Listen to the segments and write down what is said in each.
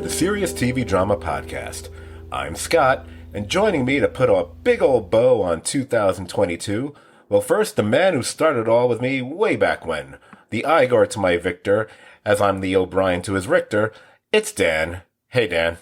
the Serious TV Drama Podcast. I'm Scott, and joining me to put a big old bow on 2022, well, first, the man who started it all with me way back when, the Igor to my Victor, as I'm the O'Brien to his Richter, it's Dan. Hey, Dan.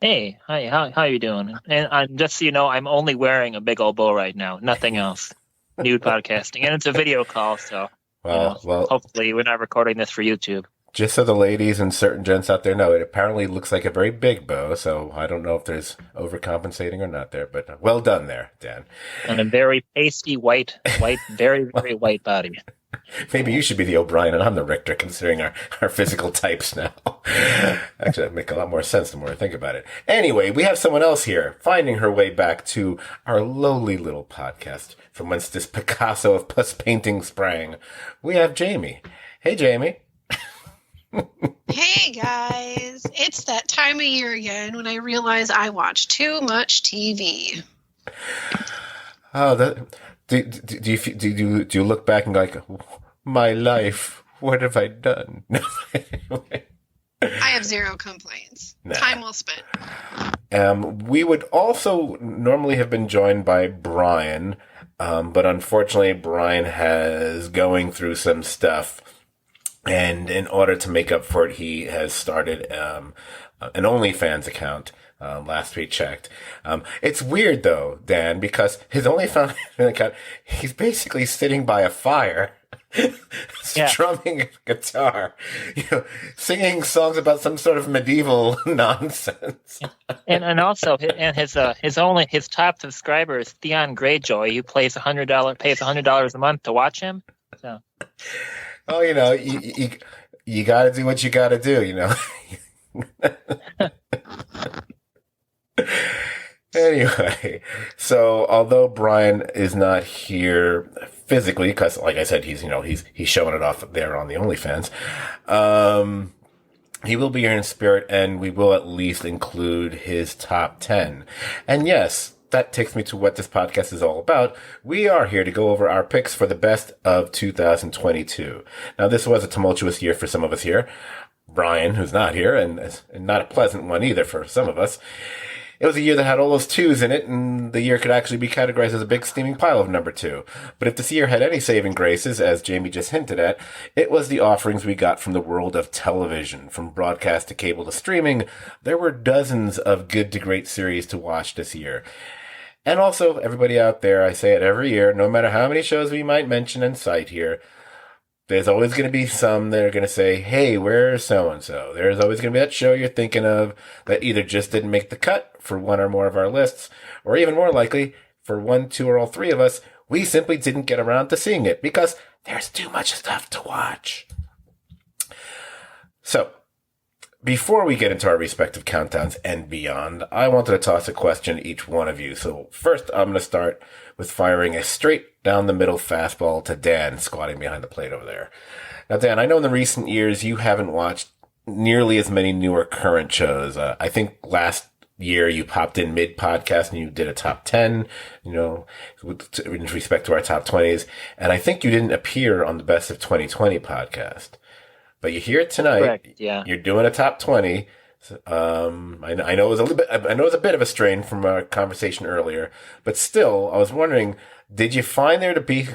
Hey, hi, how you doing? And I'm just so you know, I'm only wearing a big old bow right now, nothing else. New podcasting, and it's a video call, so Well, hopefully we're not recording this for YouTube. Just so the ladies and certain gents out there know, it apparently looks like a very big bow, so I don't know if there's overcompensating or not there, but well done there, Dan. And a very pasty white, very, very white body. Maybe you should be the O'Brien and I'm the Richter, considering our physical types now. Actually, that'd make a lot more sense the more I think about it. Anyway, we have someone else here, finding her way back to our lowly little podcast, from whence this Picasso of puss painting sprang. We have Jamie. Hey, Jamie. Hey guys, it's that time of year again when I realize I watch too much TV. Oh, do you look back and go like, my life, what have I done? I have zero complaints. Nah. Time well spent. We would also normally have been joined by Brian, but unfortunately Brian has going through some stuff. And in order to make up for it, he has started an OnlyFans account. Last we checked. It's weird though, Dan, because his OnlyFans account, he's basically sitting by a fire, strumming a guitar, singing songs about some sort of medieval nonsense. And also his top subscriber is Theon Greyjoy, who pays $100 a month to watch him. So. Oh, you got to do what you got to do, Anyway, so although Brian is not here physically, because like I said, he's showing it off there on the OnlyFans, he will be here in spirit, and we will at least include his top 10. And yes, that takes me to what this podcast is all about. We are here to go over our picks for the best of 2022. Now, this was a tumultuous year for some of us here. Brian, who's not here, and not a pleasant one either for some of us. It was a year that had all those twos in it, and the year could actually be categorized as a big steaming pile of number two. But if this year had any saving graces, as Jamie just hinted at, it was the offerings we got from the world of television. From broadcast to cable to streaming, there were dozens of good to great series to watch this year. And also, everybody out there, I say it every year, no matter how many shows we might mention and cite here, there's always going to be some that are going to say, hey, where's so-and-so? There's always going to be that show you're thinking of that either just didn't make the cut for one or more of our lists, or even more likely, for one, two, or all three of us, we simply didn't get around to seeing it because there's too much stuff to watch. So, before we get into our respective countdowns and beyond, I wanted to toss a question to each one of you. So first, I'm going to start with firing a straight down the middle fastball to Dan, squatting behind the plate over there. Now, Dan, I know in the recent years you haven't watched nearly as many new or current shows. I think last year you popped in mid-podcast and you did a top 10, with respect to our top 20s. And I think you didn't appear on the Best of 2020 podcast. But you're here tonight. Correct, yeah. You're doing a top 20. I know it was a bit of a strain from our conversation earlier, but still, I was wondering, did you find there to be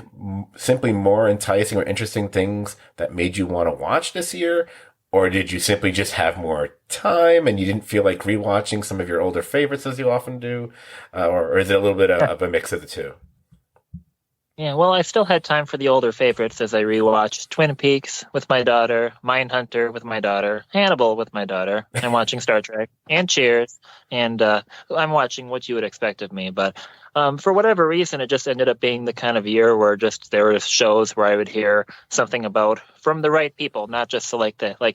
simply more enticing or interesting things that made you want to watch this year? Or did you simply just have more time and you didn't feel like rewatching some of your older favorites as you often do? Or is it a little bit of a mix of the two? Yeah, well, I still had time for the older favorites as I rewatched Twin Peaks with my daughter, Mindhunter with my daughter, Hannibal with my daughter. I'm watching Star Trek and Cheers, and I'm watching What You Would Expect of Me. But for whatever reason, it just ended up being the kind of year where just there were shows where I would hear something about from the right people, not just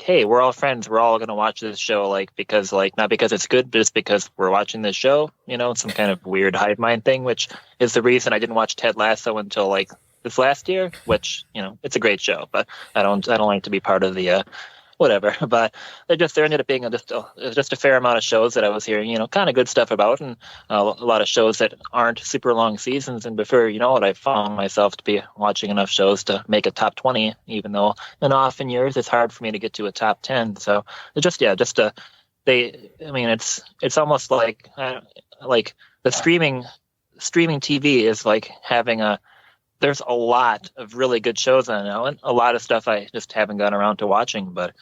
hey, we're all friends, we're all going to watch this show, not because it's good, but just because we're watching this show, some kind of weird hive mind thing, which is the reason I didn't watch Ted Lasso until this last year, which, it's a great show, but I don't like to be part of the whatever. But there ended up being just a fair amount of shows that I was hearing, kind of good stuff about, and a lot of shows that aren't super long seasons. And before you know it, I found myself to be watching enough shows to make a top 20, even though in often years it's hard for me to get to a top 10. So just a I mean, it's almost like the streaming TV is like having there's a lot of really good shows on now, and a lot of stuff I just haven't gotten around to watching. But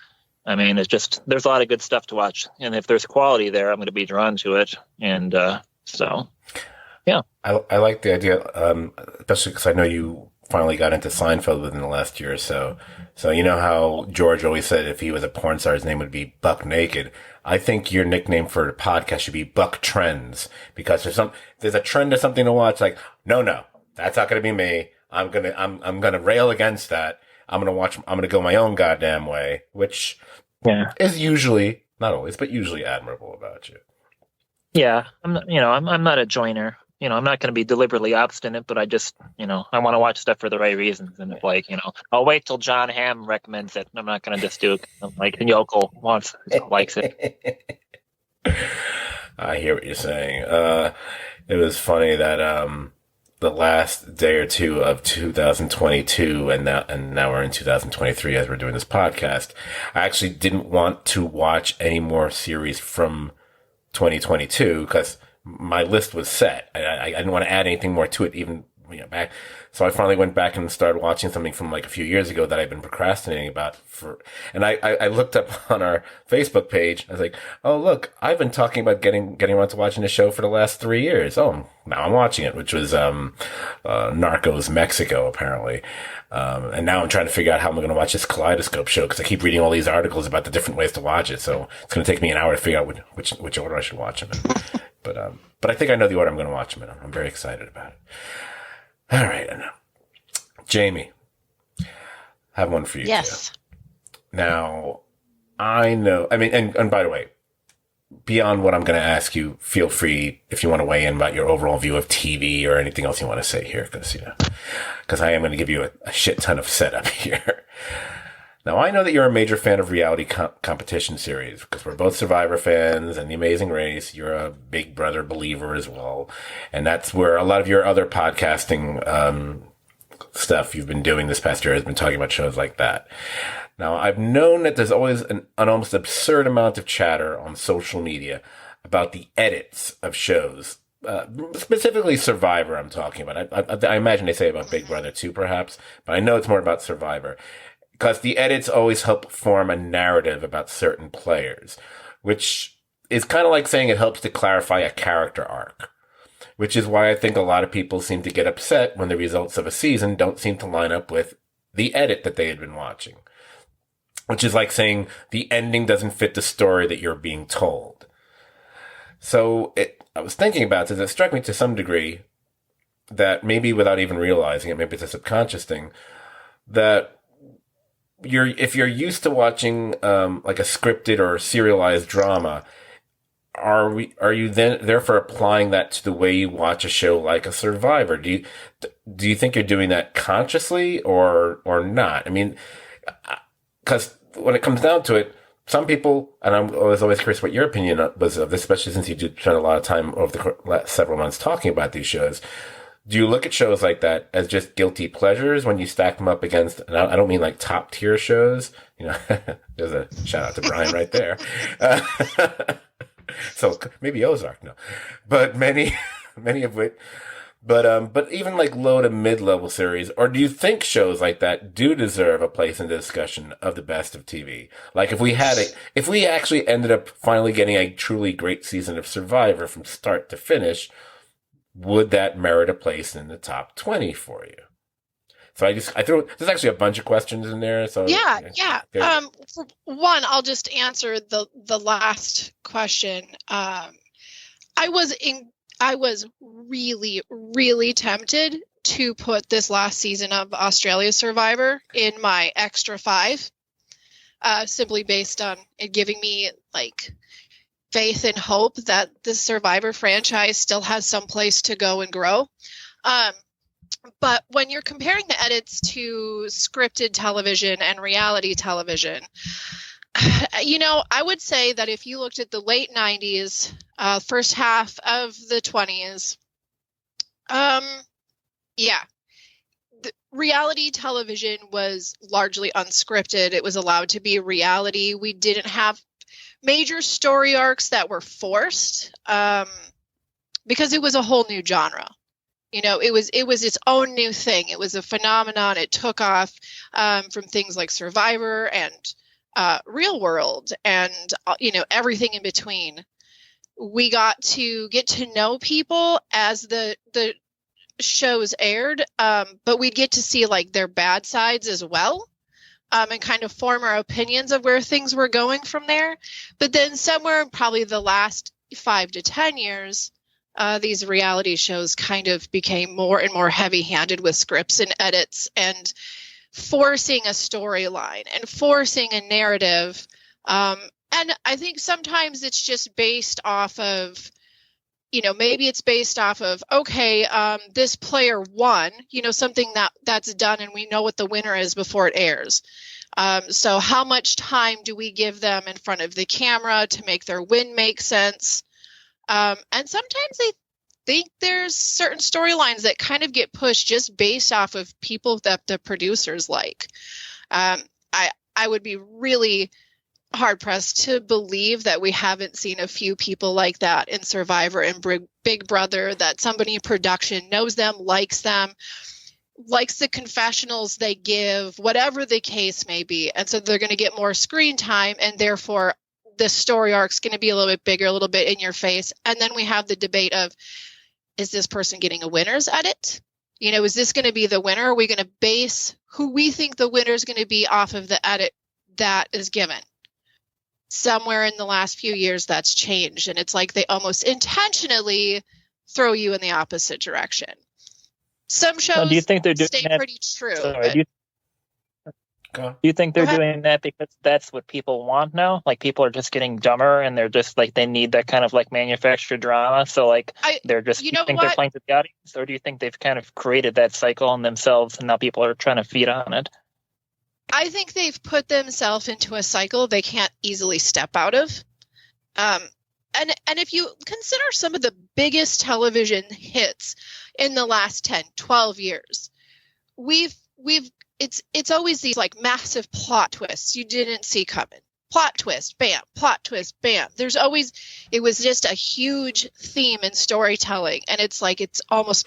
I mean, there's a lot of good stuff to watch, and if there's quality there, I'm going to be drawn to it. And so, yeah, I like the idea, especially because I know you finally got into Seinfeld within the last year or so. So you know how George always said if he was a porn star, his name would be Buck Naked. I think your nickname for the podcast should be Buck Trends, because there's a trend of something to watch. Like, no, that's not going to be me. I'm gonna rail against that. I'm gonna go my own goddamn way, which is usually, not always, but usually admirable about you. yeah. I'm not a joiner. I'm not going to be deliberately obstinate, but I just, I want to watch stuff for the right reasons. And if I'll wait till John Hamm recommends it. I'm not going to just do it. Like the yokel likes it. I hear what you're saying. It was funny that, the last day or two of 2022, and now we're in 2023 as we're doing this podcast, I actually didn't want to watch any more series from 2022 because my list was set. I didn't want to add anything more to it, even back. So I finally went back and started watching something from like a few years ago that I've been procrastinating about and I looked up on our Facebook page. I was like, oh, look, I've been talking about getting around to watching the show for the last 3 years. Oh, now I'm watching it, which was, Narcos Mexico, apparently. And now I'm trying to figure out how I'm going to watch this Kaleidoscope show because I keep reading all these articles about the different ways to watch it. So it's going to take me an hour to figure out which order I should watch them in. But I think I know the order I'm going to watch them in. I'm very excited about it. All right. Jamie, I have one for you. Yes. Too. Now, I know, I mean, and by the way, beyond what I'm going to ask you, feel free if you want to weigh in about your overall view of TV or anything else you want to say here, because I am going to give you a shit ton of setup here. Now, I know that you're a major fan of reality competition series because we're both Survivor fans and The Amazing Race. You're a Big Brother believer as well. And that's where a lot of your other podcasting stuff you've been doing this past year has been talking about shows like that. Now, I've known that there's always an almost absurd amount of chatter on social media about the edits of shows, specifically Survivor I'm talking about. I imagine they say about Big Brother too, perhaps, but I know it's more about Survivor. Because the edits always help form a narrative about certain players, which is kind of like saying it helps to clarify a character arc, which is why I think a lot of people seem to get upset when the results of a season don't seem to line up with the edit that they had been watching, which is like saying the ending doesn't fit the story that you're being told. So I was thinking about this. It struck me to some degree that maybe without even realizing it, maybe it's a subconscious thing, that if you're used to watching like a scripted or serialized drama, are you then therefore applying that to the way you watch a show like a Survivor? Do you think you're doing that consciously or not? I mean, because when it comes down to it, some people, and I was always curious what your opinion was of this, especially since you do spend a lot of time over the last several months talking about these shows. Do you look at shows like that as just guilty pleasures when you stack them up against, and I don't mean like top tier shows, there's a shout out to Brian right there. So maybe Ozark, no, but many of which, but even like low to mid level series, or do you think shows like that do deserve a place in the discussion of the best of TV? Like if we actually ended up finally getting a truly great season of Survivor from start to finish, would that merit a place in the top 20 for you? So there's actually a bunch of questions in there. So yeah. For one, I'll just answer the last question. I was really, really tempted to put this last season of Australia Survivor in my extra 5, simply based on it giving me like faith and hope that the Survivor franchise still has some place to go and grow. But when you're comparing the edits to scripted television and reality television, I would say that if you looked at the late 90s, first half of the 20s, the reality television was largely unscripted. It was allowed to be reality. We didn't have major story arcs that were forced, because it was a whole new genre. It was its own new thing. It was a phenomenon. It took off from things like Survivor and Real World and everything in between. We got to get to know people as the shows aired, but we'd get to see like their bad sides as well, and kind of form our opinions of where things were going from there. But then somewhere in probably the last 5 to 10 years, these reality shows kind of became more and more heavy-handed with scripts and edits and forcing a storyline and forcing a narrative. And I think sometimes it's just based off of, maybe it's based off of, okay, this player won, something that's done and we know what the winner is before it airs. So how much time do we give them in front of the camera to make their win make sense? And sometimes I think there's certain storylines that kind of get pushed just based off of people that the producers like. I would be really hard pressed to believe that we haven't seen a few people like that in Survivor and Big Brother, that somebody in production knows them, likes the confessionals they give, whatever the case may be. And so they're going to get more screen time, and therefore the story arc's going to be a little bit bigger, a little bit in your face. And then we have the debate of, is this person getting a winner's edit? Is this going to be the winner? Are we going to base who we think the winner is going to be off of the edit that is given? Somewhere in the last few years, that's changed. And it's like they almost intentionally throw you in the opposite direction. Some shows do you think they're doing stay that? pretty true. Sorry, do you think they're doing that because that's what people want now? Like, people are just getting dumber and they're just like, they need that kind of like manufactured drama. So like they're just, you think they're playing to the audience, or do you think they've kind of created that cycle in themselves and now people are trying to feed on it? I think they've put themselves into a cycle they can't easily step out of. And if you consider some of the biggest television hits in the last 10, 12 years, it's always these like massive plot twists you didn't see coming. Plot twist, bam, plot twist, bam. It was just a huge theme in storytelling. And it's like, it's almost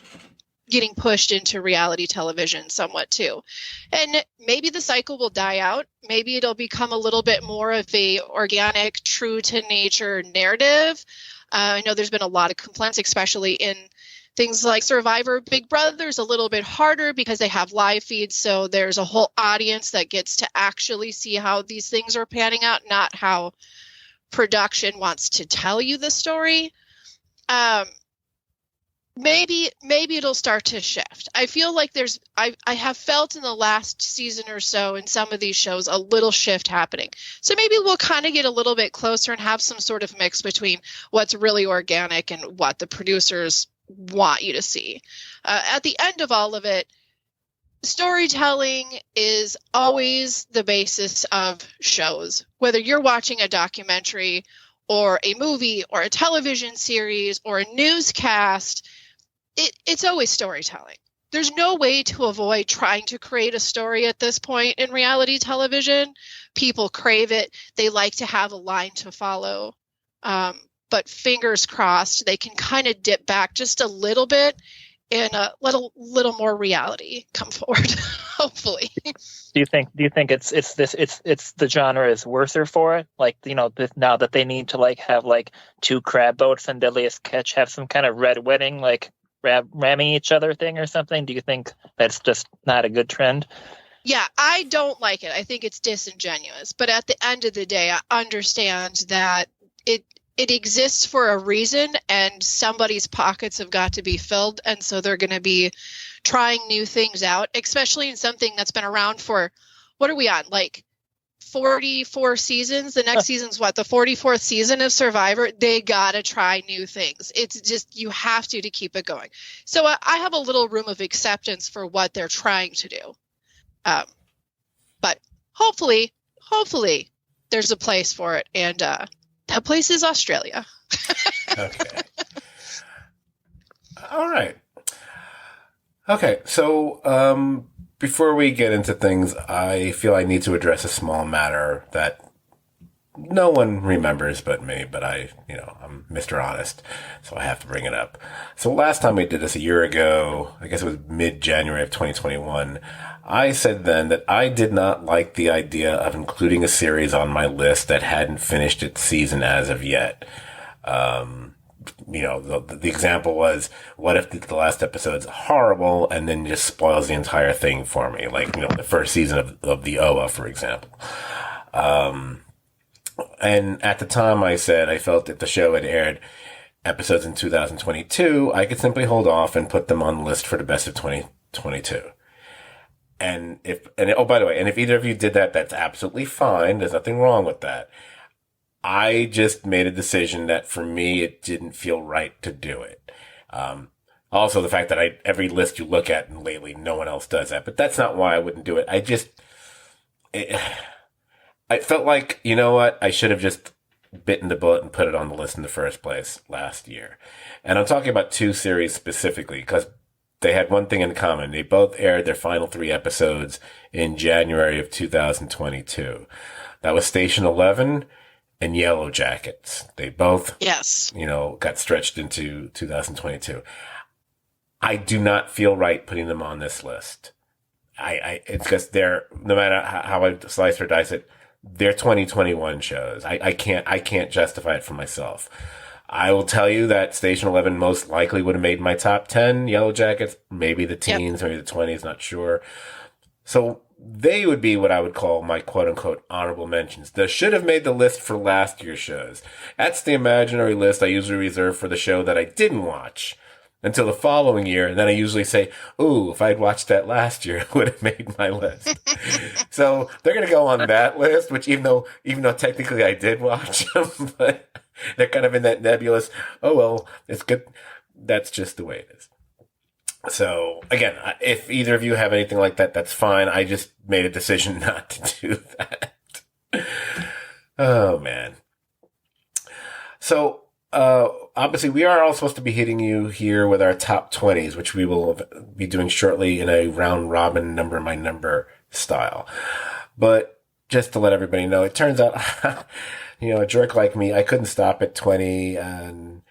getting pushed into reality television somewhat too. And maybe the cycle will die out. Maybe it'll become a little bit more of a organic, true to nature narrative. I know there's been a lot of complaints, especially in things like Survivor. Big Brother's a little bit harder because they have live feeds. So there's a whole audience that gets to actually see how these things are panning out, not how production wants to tell you the story. Maybe it'll start to shift. I feel like I have felt in the last season or so in some of these shows a little shift happening. So maybe we'll kind of get a little bit closer and have some sort of mix between what's really organic and what the producers want you to see. At the end of all of it, storytelling is always the basis of shows. Whether you're watching a documentary or a movie or a television series or a newscast, it's always storytelling. There's no way to avoid trying to create a story at this point in reality television. People crave it. They like to have a line to follow. But fingers crossed, they can kind of dip back just a little bit and a little more reality come forward, hopefully. Do you think it's the genre is worser for it? Like, now that they need to like have like 2 crab boats and Deadliest Catch have some kind of red wedding, like ramming each other thing or something? Do you think that's just not a good trend? Yeah, I don't like it. I think it's disingenuous. But at the end of the day, I understand that it exists for a reason, and somebody's pockets have got to be filled. And so they're going to be trying new things out, especially in something that's been around for, what are we on? Like 44 seasons. The next season's what? The 44th season of Survivor. They got to try new things. It's just, you have to keep it going. So I have a little room of acceptance for what they're trying to do. But hopefully there's a place for it. And, that place is Australia. Okay. All right. Okay. So, before we get into things, I feel I need to address a small matter that no one remembers but me, but I'm Mr. Honest, so I have to bring it up. So last time we did this a year ago, I guess it was mid-January of 2021, I said then that I did not like the idea of including a series on my list that hadn't finished its season as of yet. The example was, what if the last episode's horrible and then just spoils the entire thing for me? Like, the first season of the OA, for example. And at the time I said I felt that the show had aired episodes in 2022, I could simply hold off and put them on the list for the best of 2022. By the way, and if either of you did that, that's absolutely fine. There's nothing wrong with that. I just made a decision that for me, it didn't feel right to do it. Also, the fact that every list you look at, and lately no one else does that, but that's not why I wouldn't do it. I felt like, you know what? I should have just bitten the bullet and put it on the list in the first place last year. And I'm talking about two series specifically because they had one thing in common. They both aired their final 3 episodes in January of 2022. That was Station 11 and Yellow Jackets. They both, Yes. got stretched into 2022. I do not feel right putting them on this list. It's because they're, no matter how I slice or dice it, they're 2021 shows. I can't justify it for myself. I will tell you that Station 11 most likely would have made my top 10. Yellow Jackets, maybe the teens, maybe the 20s, not sure. So they would be what I would call my quote-unquote honorable mentions. They should have made the list for last year's shows. That's the imaginary list I usually reserve for the show that I didn't watch until the following year. And then I usually say, ooh, if I'd watched that last year, it would have made my list. So they're going to go on that list, which even though technically I did watch them, but they're kind of in that nebulous, oh, well, it's good. That's just the way it is. So again, if either of you have anything like that, that's fine. I just made a decision not to do that. Oh, man. So, obviously we are all supposed to be hitting you here with our top 20s, which we will be doing shortly in a round robin number by number style. But just to let everybody know, it turns out, a jerk like me, I couldn't stop at 20 and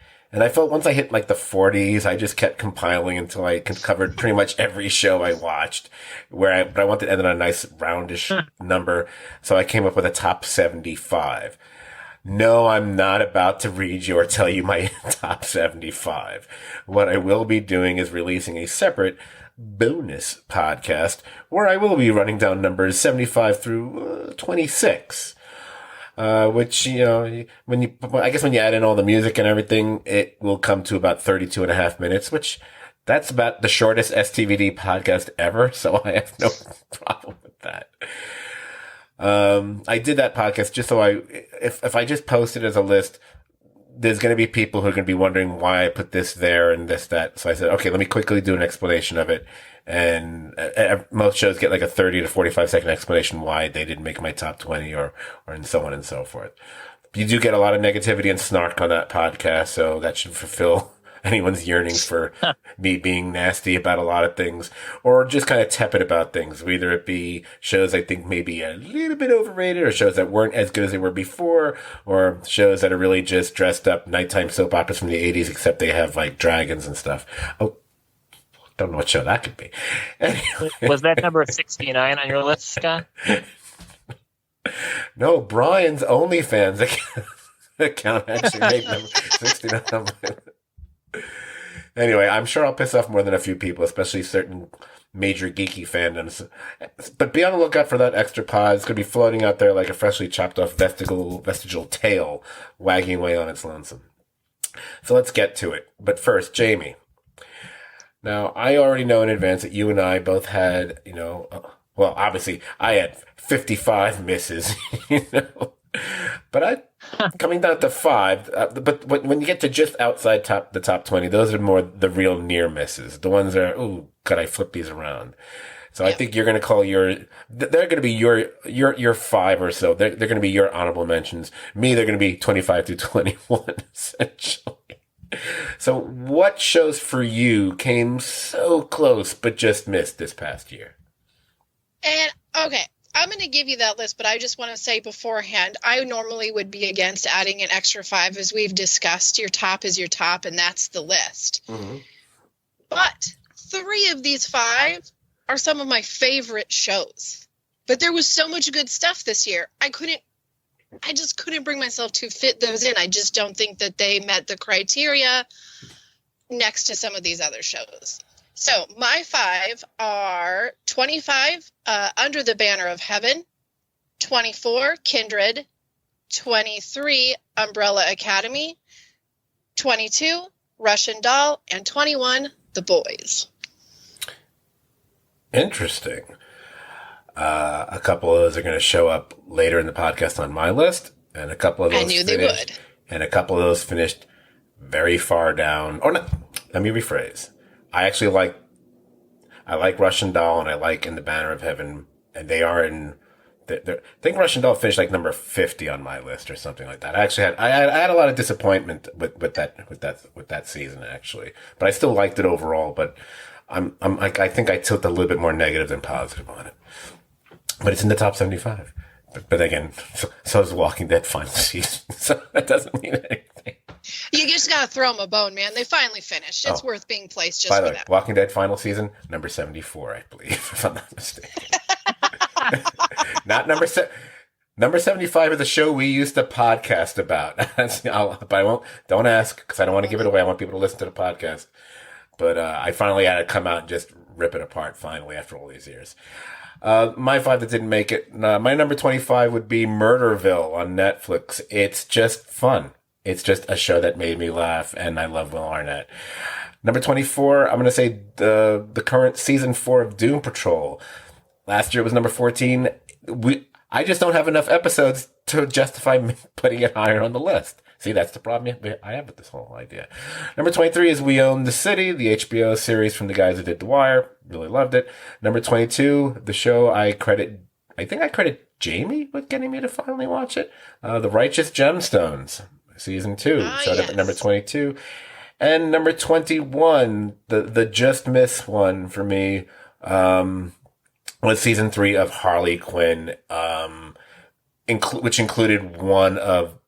I felt once I hit like the 40s, I just kept compiling until I covered pretty much every show I watched but I wanted to end on a nice roundish number. So I came up with a top 75. No, I'm not about to read you or tell you my top 75. What I will be doing is releasing a separate bonus podcast where I will be running down numbers 75 through 26. Which, I guess when you add in all the music and everything, it will come to about 32 and a half minutes, which that's about the shortest STVD podcast ever. So I have no problem with that. I did that podcast just so if I just post it as a list, there's going to be people who are going to be wondering why I put this there and this, that. So I said, okay, let me quickly do an explanation of it. And most shows get like a 30 to 45 second explanation why they didn't make my top 20 or and so on and so forth. You do get a lot of negativity and snark on that podcast. So that should fulfill anyone's yearnings for me being nasty about a lot of things or just kind of tepid about things. Whether it be shows I think maybe a little bit overrated or shows that weren't as good as they were before or shows that are really just dressed up nighttime soap operas from the 80s, except they have like dragons and stuff. Oh, don't know what show that could be. Anyway. Was that number 69 on your list, Scott? No, Brian's OnlyFans account actually made number 69 on my list. Anyway, I'm sure I'll piss off more than a few people, especially certain major geeky fandoms. But be on the lookout for that extra pod. It's going to be floating out there like a freshly chopped off vestigial tail wagging away on its lonesome. So let's get to it. But first, Jamie. Now, I already know in advance that you and I both had, well, obviously I had 55 misses, but coming down to 5, but when you get to just outside the top 20, those are more the real near misses. The ones that are, ooh, could I flip these around? So I think you're going to call they're going to be your 5 or so. They're going to be your honorable mentions. Me, they're going to be 25 through 21, essentially. So what shows for you came so close, but just missed this past year? And okay, I'm going to give you that list, but I just want to say beforehand, I normally would be against adding an extra 5, as we've discussed. Your top is your top, and that's the list. Mm-hmm. But 3 of these 5 are some of my favorite shows. But there was so much good stuff this year. I just couldn't bring myself to fit those in. I just don't think that they met the criteria next to some of these other shows. So my 5 are 25, Under the Banner of Heaven, 24, Kindred, 23, Umbrella Academy, 22, Russian Doll, and 21, The Boys. Interesting. A couple of those are going to show up later in the podcast on my list, and a couple of those I knew they would. And a couple of those finished very far down. Or no, let me rephrase. I like Russian Doll, and I like In the Banner of Heaven, and they are in. I think Russian Doll finished like number 50 on my list or something like that. I had a lot of disappointment with that season actually, but I still liked it overall. But I think I tilted a little bit more negative than positive on it. But it's in the top 75. But again, so is Walking Dead final season, so that doesn't mean anything. You just gotta throw them a bone, man. They finally finished. It's worth being placed just by for the way, that. Walking Dead final season, number 74, I believe, if I'm not mistaken. Not number 75 of the show we used to podcast about. But I won't. Don't ask because I don't want to give it away. I want people to listen to the podcast. But I finally had to come out and just rip it apart. Finally, after all these years. My 5 that didn't make it. My number 25 would be Murderville on Netflix. It's just fun. It's just a show that made me laugh, and I love Will Arnett. Number 24, I'm going to say the current season 4 of Doom Patrol. Last year it was number 14. I just don't have enough episodes to justify putting it higher on the list. See, that's the problem I have with this whole idea. Number 23 is We Own the City, the HBO series from the guys who did The Wire. Really loved it. Number 22, the show I credit Jamie with getting me to finally watch it. The Righteous Gemstones, season 2, showed up at number 22. And number 21, the just miss one for me, was season 3 of Harley Quinn, which included one of,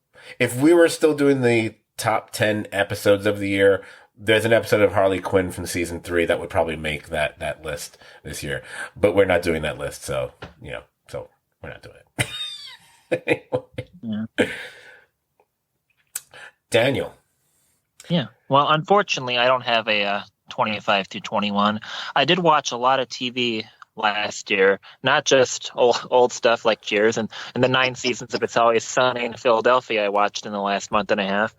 if we were still doing the top 10 episodes of the year, there's an episode of Harley Quinn from season 3 that would probably make that list this year. But we're not doing that list, so we're not doing it. Anyway. Yeah. Daniel. Yeah. Well, unfortunately, I don't have a 25 through 21. I did watch a lot of TV last year, not just old stuff like Cheers and the 9 seasons of It's Always Sunny in Philadelphia I watched in the last month and a half.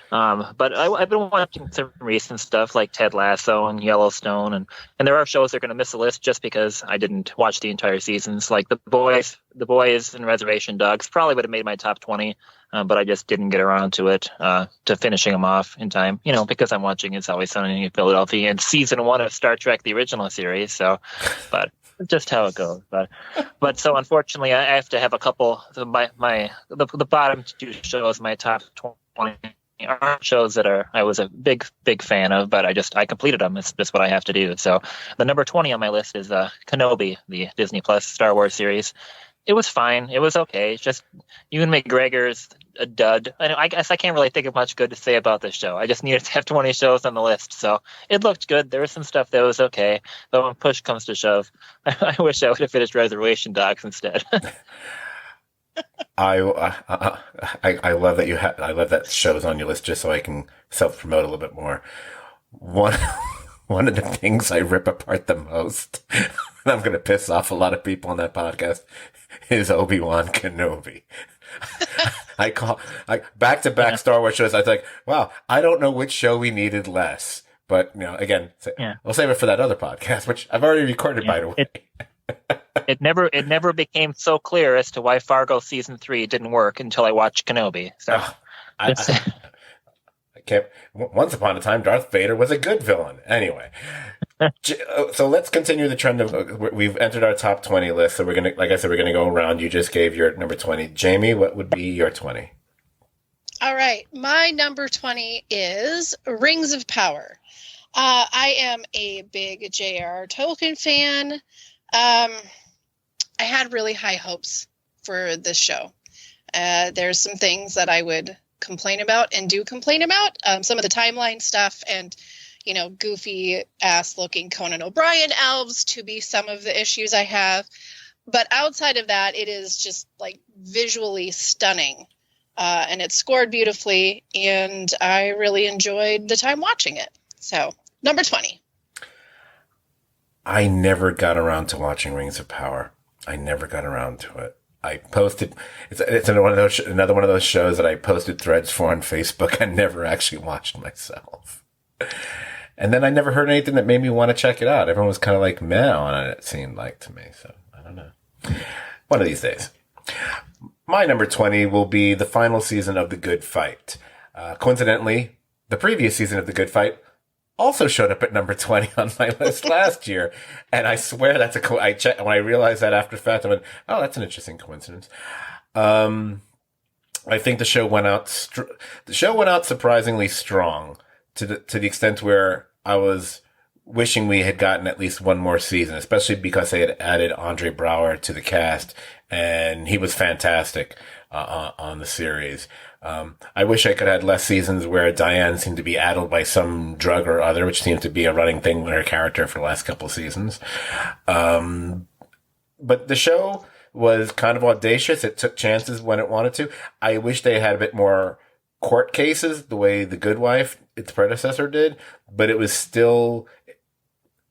But I've been watching some recent stuff like Ted Lasso and Yellowstone, and there are shows that are going to miss the list just because I didn't watch the entire seasons, like The Boys and Reservation Dogs. Probably would have made my top 20, but I just didn't get around to it, to finishing them off in time, because I'm watching It's Always Sunny in Philadelphia and season 1 of Star Trek, the original series. So, but just how it goes. But so unfortunately, I have to have a couple. The bottom 2 shows, my top 20, are shows that I was a big fan of, but I completed them. It's just what I have to do. So the number 20 on my list is Kenobi, the Disney Plus Star Wars series. It was fine. It was okay. It's just Ewan McGregor's a dud. I guess I can't really think of much good to say about this show. I just needed to have 20 shows on the list. So it looked good. There was some stuff that was okay. But when push comes to shove, I wish I would have finished Reservation Dogs instead. I love that I love that show's on your list just so I can self-promote a little bit more. One of the things I rip apart the most, and I'm going to piss off a lot of people on that podcast, is Obi-Wan Kenobi. I back-to-back Star Wars shows. I was like, wow, I don't know which show we needed less. But, again, We'll save it for that other podcast, which I've already recorded, by the way. It never became so clear as to why Fargo season 3 didn't work until I watched Kenobi. So I can't. Once upon a time, Darth Vader was a good villain. Anyway, so let's continue the trend of we've entered our top 20 list. So we're gonna, like I said, we're gonna go around. You just gave your number 20, Jamie. What would be your 20? All right, my number 20 is Rings of Power. I am a big J.R.R. Tolkien fan. I had really high hopes for this show. There's some things that I would complain about and do complain about. Some of the timeline stuff and, goofy ass looking Conan O'Brien elves to be some of the issues I have. But outside of that, it is just like visually stunning. And it's scored beautifully. And I really enjoyed the time watching it. So number 20. I never got around to watching Rings of Power. I never got around to it. I posted, it's another one of those shows that I posted threads for on Facebook and never actually watched myself. And then I never heard anything that made me want to check it out. Everyone was kind of like meh on it, it seemed like to me. So I don't know. One of these days. My number 20 will be the final season of The Good Fight. Coincidentally, the previous season of The Good Fight also showed up at number 20 on my list last year. And I swear that's I checked when I realized that after the fact, I went, oh, that's an interesting coincidence. I think the show went out surprisingly strong to the extent where I was wishing we had gotten at least one more season, especially because they had added Andre Braugher to the cast, and he was fantastic on the series. I wish I could have had less seasons where Diane seemed to be addled by some drug or other, which seemed to be a running thing with her character for the last couple of seasons. But the show was kind of audacious. It took chances when it wanted to. I wish they had a bit more court cases the way The Good Wife, its predecessor, did, but it was still,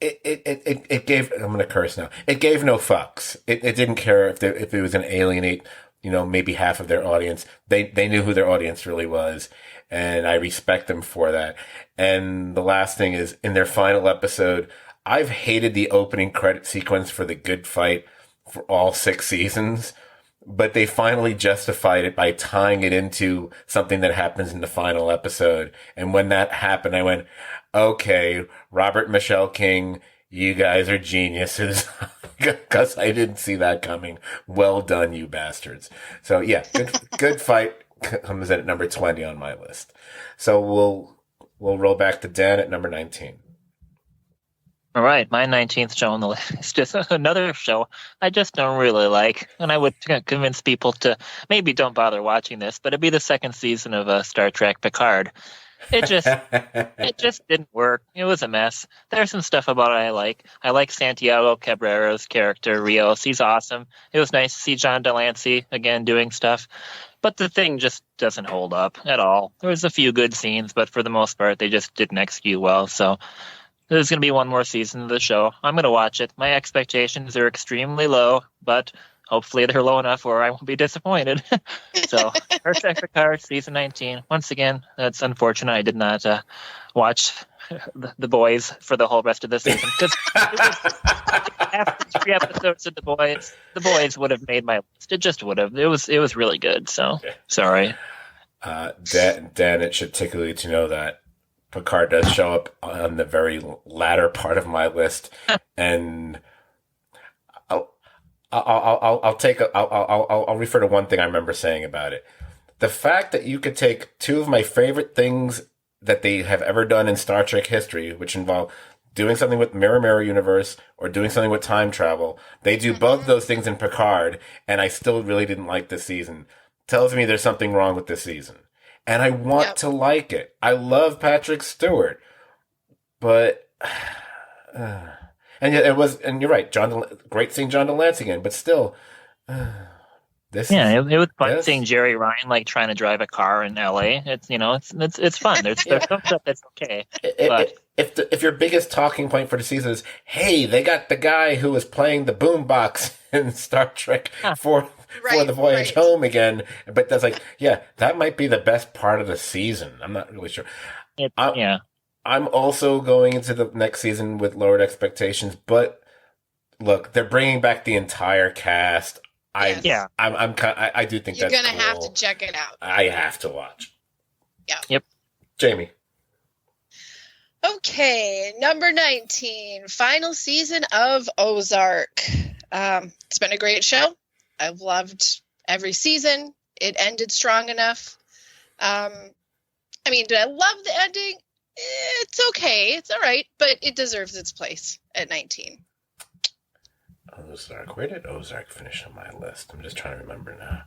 it gave, I'm going to curse now. It gave no fucks. It didn't care if it was going to alienate, maybe half of their audience. They knew who their audience really was, and I respect them for that. And the last thing is, in their final episode, I've hated the opening credit sequence for The Good Fight for all 6 seasons, but they finally justified it by tying it into something that happens in the final episode. And when that happened, I went, okay, Robert Michelle King, you guys are geniuses, because I didn't see that coming. Well done, you bastards. So yeah, Good Fight comes in at number 20 on my list. So we'll roll back to Dan at number 19. All right, my 19th show on the list is another show I just don't really like, and I would convince people to maybe don't bother watching this, but it'd be the second season of Star Trek Picard. It just didn't work. It was a mess. There's some stuff about it I like. I like Santiago Cabrera's character, Rios. He's awesome. It was nice to see John Delancey again doing stuff, but the thing just doesn't hold up at all. There was a few good scenes, but for the most part, they just didn't execute well, so there's going to be one more season of the show. I'm going to watch it. My expectations are extremely low, but hopefully they're low enough where I won't be disappointed. So, Star Trek Picard, season 19. Once again, that's unfortunate. I did not watch the Boys for the whole rest of the season, because after 3 episodes of the Boys would have made my list. It just would have. It was really good. So, sorry. Dan, it should tickle you to know that Picard does show up on the very latter part of my list, and I'll refer to one thing I remember saying about it. The fact that you could take 2 of my favorite things that they have ever done in Star Trek history, which involve doing something with Mirror Universe or doing something with time travel. They do both those things in Picard, and I still really didn't like this season. Tells me there's something wrong with this season. And I want to like it. I love Patrick Stewart, but and it was. And you're right, great seeing John Delancey again, but still, it was fun seeing Jerry Ryan trying to drive a car in L.A. It's it's fun. There's some stuff that's okay, but if your biggest talking point for the season is, hey, they got the guy who was playing the boombox in Star Trek for the voyage home again, but that's that might be the best part of the season. I'm not really sure. I'm also going into the next season with lowered expectations, but look, they're bringing back the entire cast. I do think you're that's gonna cool. have to check it out. I have to watch. Yeah. Yep. Jamie. Okay, number 19, final season of Ozark. It's been a great show. I've loved every season. It ended strong enough. Did I love the ending? It's okay. It's all right, but it deserves its place at 19. Ozark. Where did Ozark finish on my list? I'm just trying to remember now.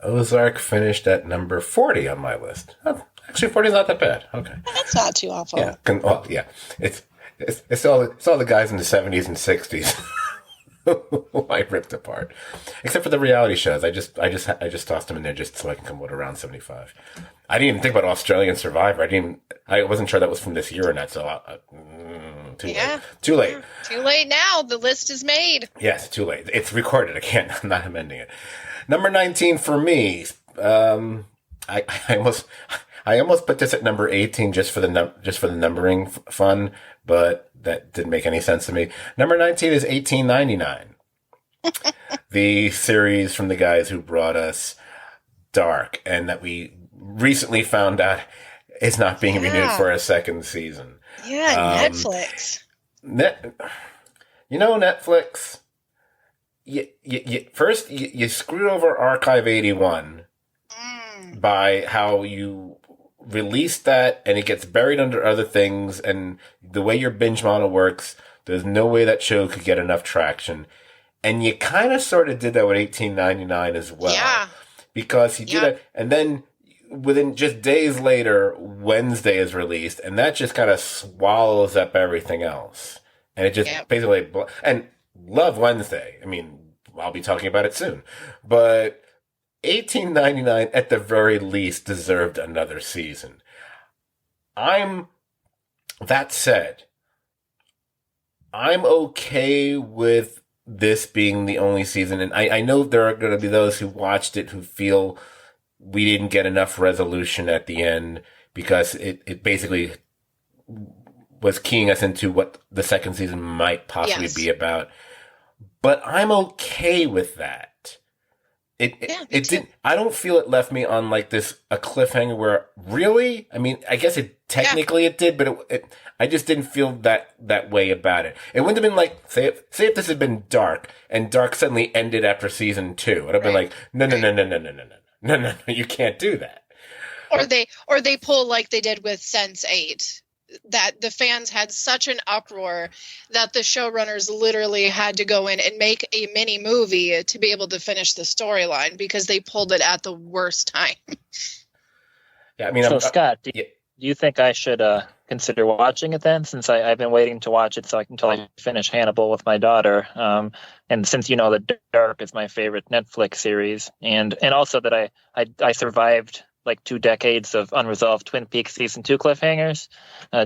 Ozark finished at number 40 on my list. Oh, actually, 40 is not that bad. Okay. That's not too awful. Yeah. Well, yeah. It's all the guys in the 70s and 60s who I ripped apart. Except for the reality shows. I just tossed them in there just so I can come out around 75. I didn't even think about Australian Survivor. I wasn't sure that was from this year or not, so too late. Too late. Too late now. The list is made. Yes, too late. It's recorded. I'm not amending it. Number 19 for me. I almost put this at number 18 just for the numbering fun, but that didn't make any sense to me. Number 19 is 1899. The series from the guys who brought us Dark, and that we recently found out is not being renewed for a second season. Yeah, Netflix. Netflix. First, you screwed over Archive 81 by how you released that, and it gets buried under other things, and the way your binge model works, there's no way that show could get enough traction. And you kind of sort of did that with 1899 as well. Yeah. Because you do that, and then within just days later, Wednesday is released, and that just kind of swallows up everything else. And it just basically, and love Wednesday. I mean, I'll be talking about it soon. But 1899, at the very least, deserved another season. That said, I'm okay with this being the only season. And I know there are going to be those who watched it who feel we didn't get enough resolution at the end because it basically was keying us into what the second season might possibly be about. But I'm okay with that. It didn't. I don't feel it left me on like a cliffhanger where really. I mean, I guess it did, but I just didn't feel that way about it. It wouldn't have been like say if this had been Dark and Dark suddenly ended after season 2. It'd have been like no, you can't do that. Or they pull like they did with Sense8. That the fans had such an uproar that the showrunners literally had to go in and make a mini movie to be able to finish the storyline because they pulled it at the worst time. Yeah, I mean, so Scott, do you think I should consider watching it then? Since I've been waiting to watch it until I finish Hannibal with my daughter, and since you know that Dark is my favorite Netflix series, and also that I survived like 2 decades of unresolved Twin Peaks season 2 cliffhangers.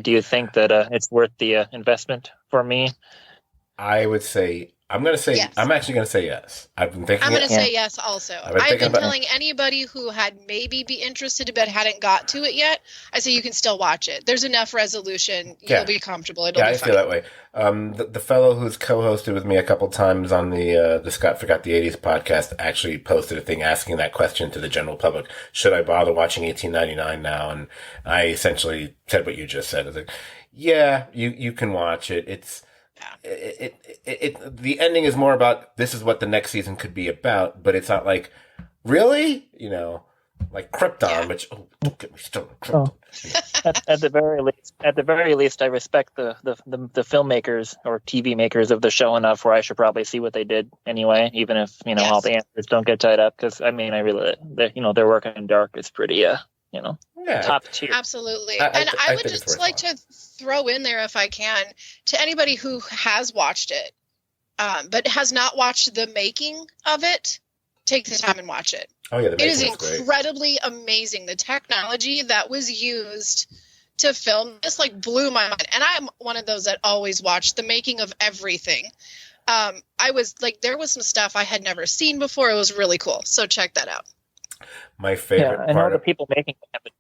Do you think that it's worth the investment for me? I would say I'm actually going to say yes. I've been thinking. I'm going to say yes also. I've been telling anybody who had maybe be interested but hadn't got to it yet, I say you can still watch it. There's enough resolution. You'll be comfortable. It'll be fine. I feel that way. The fellow who's co-hosted with me a couple times on the Scott Forgot the 80s podcast actually posted a thing asking that question to the general public. Should I bother watching 1899 now? And I essentially said what you just said. I was like, yeah, you can watch it. It's, the ending is more about this is what the next season could be about, but it's not like really, like Krypton, which don't get me started. Krypton. At the very least, I respect the filmmakers or TV makers of the show enough where I should probably see what they did anyway, even if all the answers don't get tied up. Because I mean, I really, their work in Dark is pretty, top tier. Absolutely. I would just like to throw in there, if I can, to anybody who has watched it, but has not watched the making of it, take the time and watch it. Oh, yeah, it is incredibly amazing. The technology that was used to film this blew my mind. And I'm one of those that always watch the making of everything. I was there was some stuff I had never seen before. It was really cool. So check that out. My favorite part. I know the people making it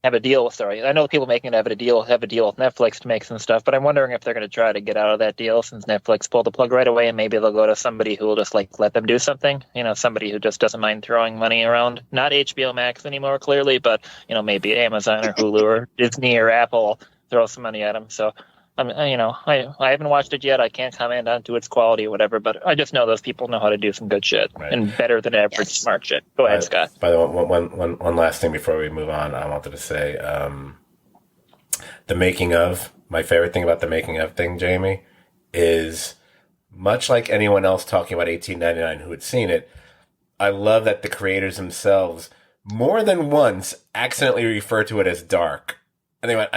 have a deal. Sorry, I know the people making it have a deal with Netflix to make some stuff, but I'm wondering if they're going to try to get out of that deal since Netflix pulled the plug right away, and maybe they'll go to somebody who will just let them do something. Somebody who just doesn't mind throwing money around. Not HBO Max anymore, clearly, but maybe Amazon or Hulu or Disney or Apple throw some money at them. So. I haven't watched it yet. I can't comment on to its quality or whatever, but I just know those people know how to do some good shit and better than average smart shit. Go ahead, Scott. By the way, one last thing before we move on, I wanted to say the making of, my favorite thing about the making of thing, Jamie, is much like anyone else talking about 1899 who had seen it, I love that the creators themselves more than once accidentally refer to it as dark. And they went,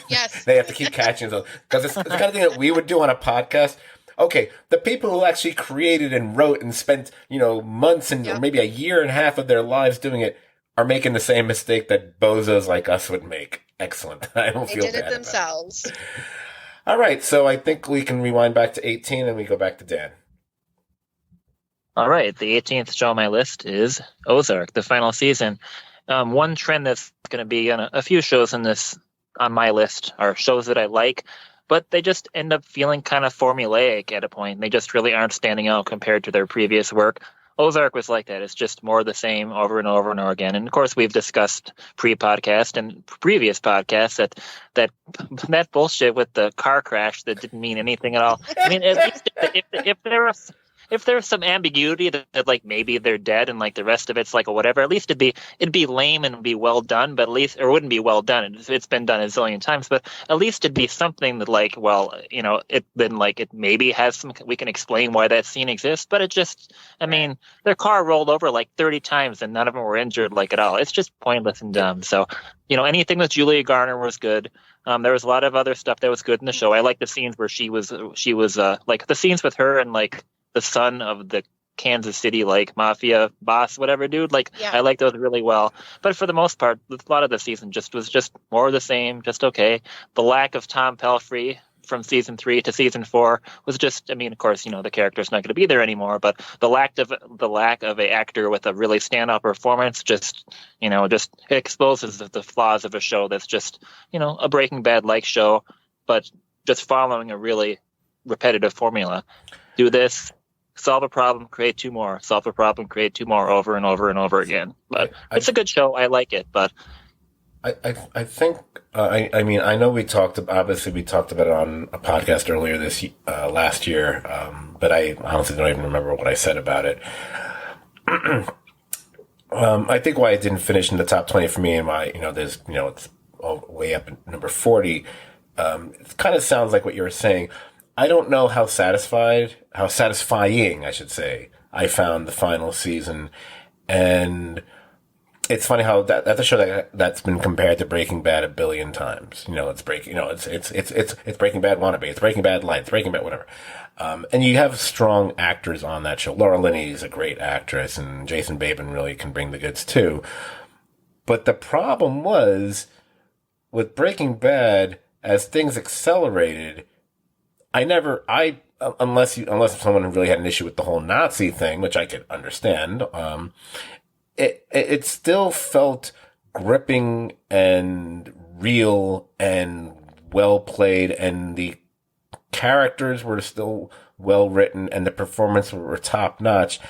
yes. They have to keep catching themselves. Because it's the kind of thing that we would do on a podcast. Okay, the people who actually created and wrote and spent, months and or maybe a year and a half of their lives doing it are making the same mistake that bozos like us would make. Excellent. I don't feel bad. They did it themselves. All right, so I think we can rewind back to 18 and we go back to Dan. All right, the 18th show on my list is Ozark, the final season. One trend that's going to be on a few shows on my list are shows that I like, but they just end up feeling kind of formulaic at a point. They just really aren't standing out compared to their previous work. Ozark was like that. It's just more of the same over and over and over again. And of course, we've discussed pre-podcast and previous podcasts that bullshit with the car crash that didn't mean anything at all. I mean, at least if there's some ambiguity that like maybe they're dead and like the rest of it's like a whatever, at least it'd be lame and be well done, but at least, or it wouldn't be well done. It's been done a zillion times, but at least it'd be something that like, well, it then like it maybe has some, we can explain why that scene exists, but it just, I mean, their car rolled over like 30 times and none of them were injured like at all. It's just pointless and dumb. So, anything with Julia Garner was good. There was a lot of other stuff that was good in the show. I like the scenes where she was like the scenes with her and like the son of the Kansas City like mafia boss, whatever dude. Like I like those really well. But for the most part, a lot of the season was just more of the same, just okay. The lack of Tom Pelphrey from season 3 to season 4 was just, I mean, of course, the character's not going to be there anymore, but the lack of a actor with a really standout performance just exposes the flaws of a show that's just, a Breaking Bad like show, but just following a really repetitive formula. Do this, solve a problem, create 2 more. Solve a problem, create 2 more over and over and over again. But it's a good show. I like it. But I think I mean I know we talked about it on a podcast earlier last year, but I honestly don't even remember what I said about it. I think why it didn't finish in the top 20 for me and my there's it's way up at number 40. It kind of sounds like what you were saying. I don't know how satisfying, I should say, I found the final season. And it's funny how that's a show that's been compared to Breaking Bad a billion times. It's Breaking Bad wannabe, it's Breaking Bad light, it's Breaking Bad whatever. And you have strong actors on that show. Laura Linney is a great actress, and Jason Bateman really can bring the goods too. But the problem was with Breaking Bad, as things accelerated, unless someone really had an issue with the whole Nazi thing, which I could understand, it still felt gripping and real and well played, and the characters were still well written, and the performances were top notch.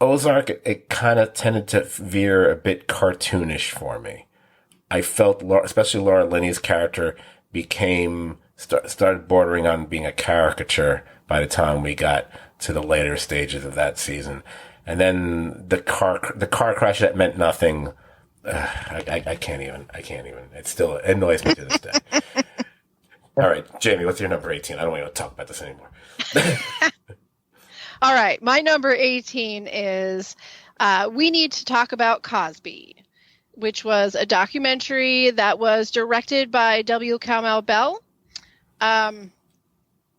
Ozark, it kind of tended to veer a bit cartoonish for me. I felt, especially Laura Linney's character started bordering on being a caricature by the time we got to the later stages of that season. And then the car crash that meant nothing. I can't even. It still annoys me to this day. All right, Jamie, what's your number 18? I don't want to talk about this anymore. All right, my number 18 is We Need to Talk About Cosby, which was a documentary that was directed by W. Kamau Bell.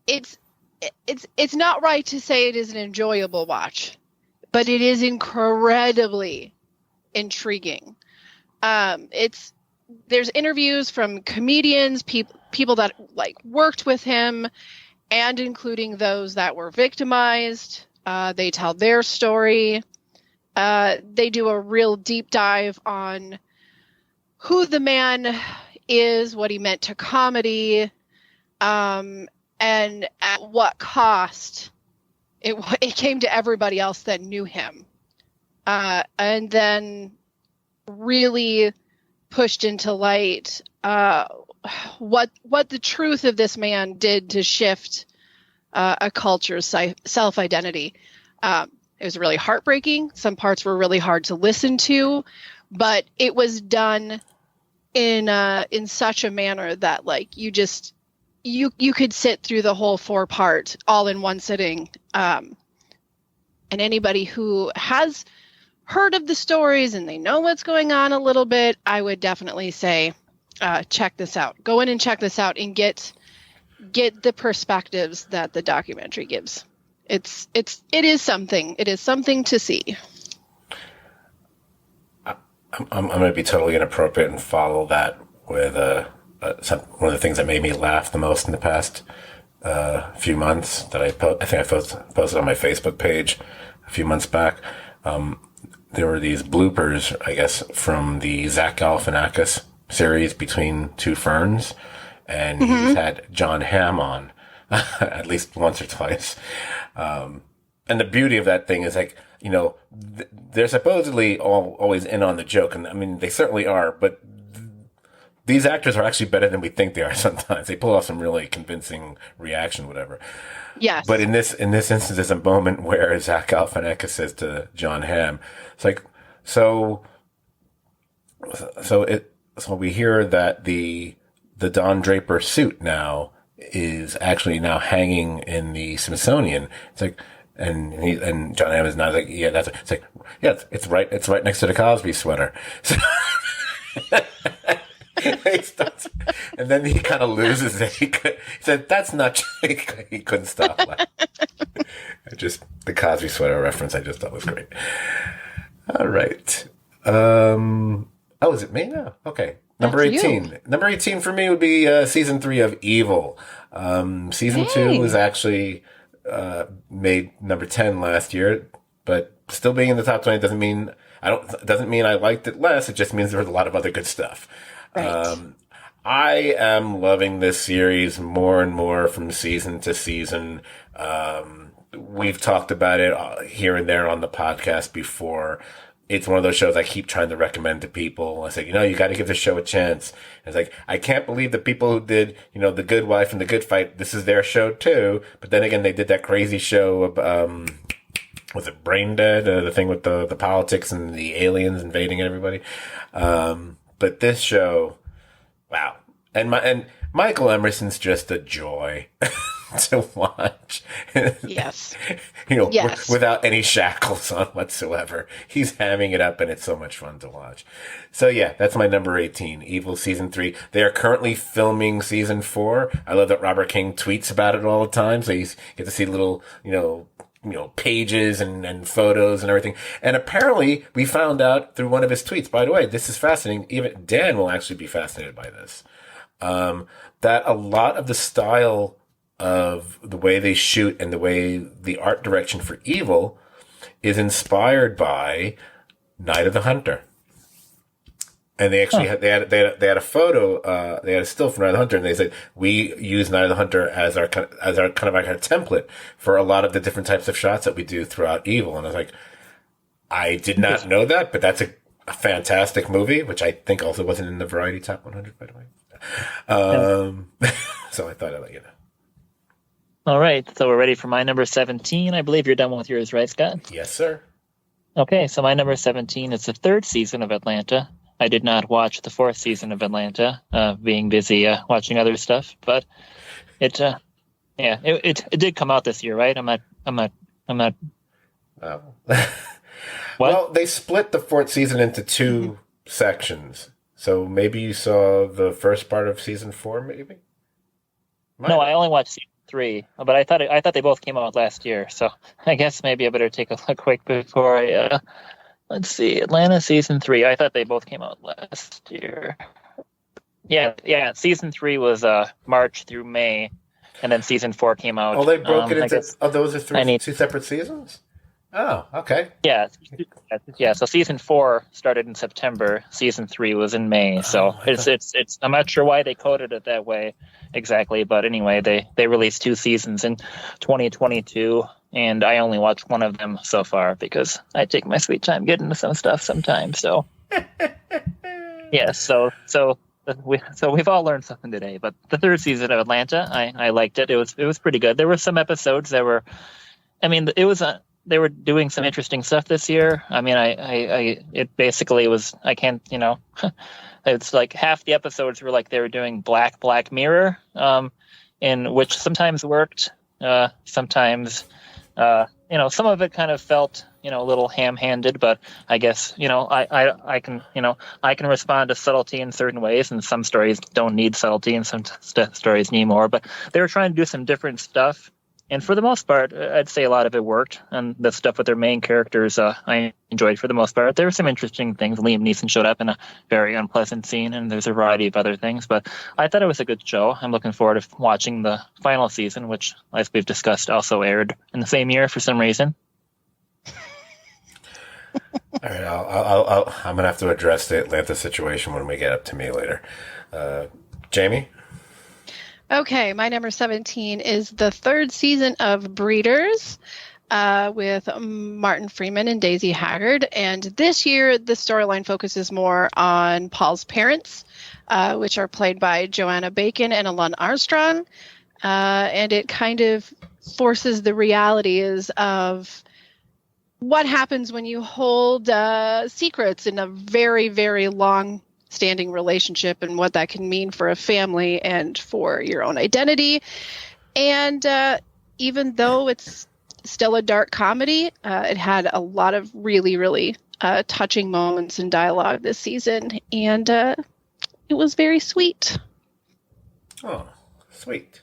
It's not right to say it is an enjoyable watch, but it is incredibly intriguing. There's interviews from comedians, people that like worked with him, and including those that were victimized. They tell their story. They do a real deep dive on who the man is, what he meant to comedy, and at what cost it came to everybody else that knew him. And then really pushed into light what the truth of this man did to shift a culture's self-identity. It was really heartbreaking. Some parts were really hard to listen to, but it was done in such a manner that like you just you could sit through the whole 4-part all in one sitting. And anybody who has heard of the stories and they know what's going on a little bit, I would definitely say check this out. Go in and check this out and get the perspectives that the documentary gives. It is something. It is something to see. I'm going to be totally inappropriate and follow that with one of the things that made me laugh the most in the past few months that I think I posted on my Facebook page a few months back. There were these bloopers, I guess, from the Zach Galifianakis series Between Two Ferns, and he's had John Hamm on at least once or twice. And the beauty of that thing is, like, you know, they're supposedly always in on the joke, and I mean, they certainly are, but these actors are actually better than we think they are sometimes. They pull off some really convincing reaction, whatever. Yes. But in this instance, there's a moment where Zach Galifianakis says to John Hamm, it's like, so we hear that the Don Draper suit now is actually now hanging in the Smithsonian. It's like, and John Hamm is not like, yeah, it's like, yeah, it's right next to the Cosby sweater. So, he starts, and then he kind of loses it. He said, "That's not true." He couldn't stop laughing. Just the Cosby sweater reference, I just thought was great. All right. Is it me now? Okay. Number 18. You. Number 18 for me would be season 3 of Evil. Season 2 was actually made number 10 last year, but still being in the top 20 doesn't mean I liked it less. It just means there was a lot of other good stuff. Right. I am loving this series more and more from season to season. We've talked about it here and there on the podcast before. It's one of those shows I keep trying to recommend to people. I say, you got to give this show a chance. It's like, I can't believe the people who did, The Good Wife and The Good Fight, this is their show too. But then again, they did that crazy show of, was it Brain Dead? The thing with the politics and the aliens invading everybody. But this show, wow. And Michael Emerson's just a joy to watch. Yes. Yes. Without any shackles on whatsoever. He's hamming it up, and it's so much fun to watch. So yeah, that's my number 18, Evil season 3. They are currently filming season 4. I love that Robert King tweets about it all the time. So you get to see little, pages and photos and everything. And apparently we found out through one of his tweets, by the way, this is fascinating. Even Dan will actually be fascinated by this. That a lot of the style of the way they shoot and the way the art direction for Evil is inspired by Night of the Hunter. And they actually had a photo, they had a still from Night of the Hunter, and they said, we use Night of the Hunter as our kind of like our template for a lot of the different types of shots that we do throughout Evil. And I was like, I did not know that, but that's a fantastic movie, which I think also wasn't in the Variety Top 100, by the way. So I thought I'd let you know. All right, so we're ready for my number 17. I believe you're done with yours, right, Scott? Yes, sir. Okay, so my number 17 is the 3rd season of Atlanta. I did not watch the 4th season of Atlanta, being busy watching other stuff, but it did come out this year, right? I'm not. Oh. What? Well, they split the 4th season into 2 sections. So maybe you saw the first part of season 4, maybe? No, I only watched season 3, but I thought they both came out last year. So I guess maybe I better take a look quick before I. Let's see, Atlanta season 3. I thought they both came out last year. Yeah. Season 3 was March through May, and then season 4 came out. Oh, they broke it into. Those are 2 separate seasons. Oh, okay. Yeah. So season 4 started in September. Season 3 was in May. So it's. I'm not sure why they coded it that way exactly, but anyway, they released 2 seasons in 2022, and I only watched one of them so far because I take my sweet time getting to some stuff sometimes. So yeah. So we've all learned something today. But the 3rd season of Atlanta, I liked it. It was pretty good. There were some episodes that were. I mean, it was a. They were doing some interesting stuff this year. I mean, it basically was, I can't, it's like half the episodes were like they were doing Black Mirror. in which sometimes worked, sometimes some of it kind of felt a little ham-handed, but I guess I can I can respond to subtlety in certain ways, and some stories don't need subtlety, and some stories need more. But they were trying to do some different stuff, and for the most part, I'd say a lot of it worked. And the stuff with their main characters, I enjoyed for the most part. There were some interesting things. Liam Neeson showed up in a very unpleasant scene, and there's a variety of other things. But I thought it was a good show. I'm looking forward to watching the final season, which, as we've discussed, also aired in the same year for some reason. All right, I'm gonna have to address the Atlanta situation when we get up to me later. Jamie? Okay, my number 17 is the third season of Breeders with Martin Freeman and Daisy Haggard. And this year, the storyline focuses more on Paul's parents, which are played by Joanna Bacon and Alun Armstrong. And it kind of forces the realities of what happens when you hold secrets in a very, very long-standing relationship, and what that can mean for a family and for your own identity. And even though it's still a dark comedy, it had a lot of really, really touching moments and dialogue this season, and it was very sweet. Oh, sweet.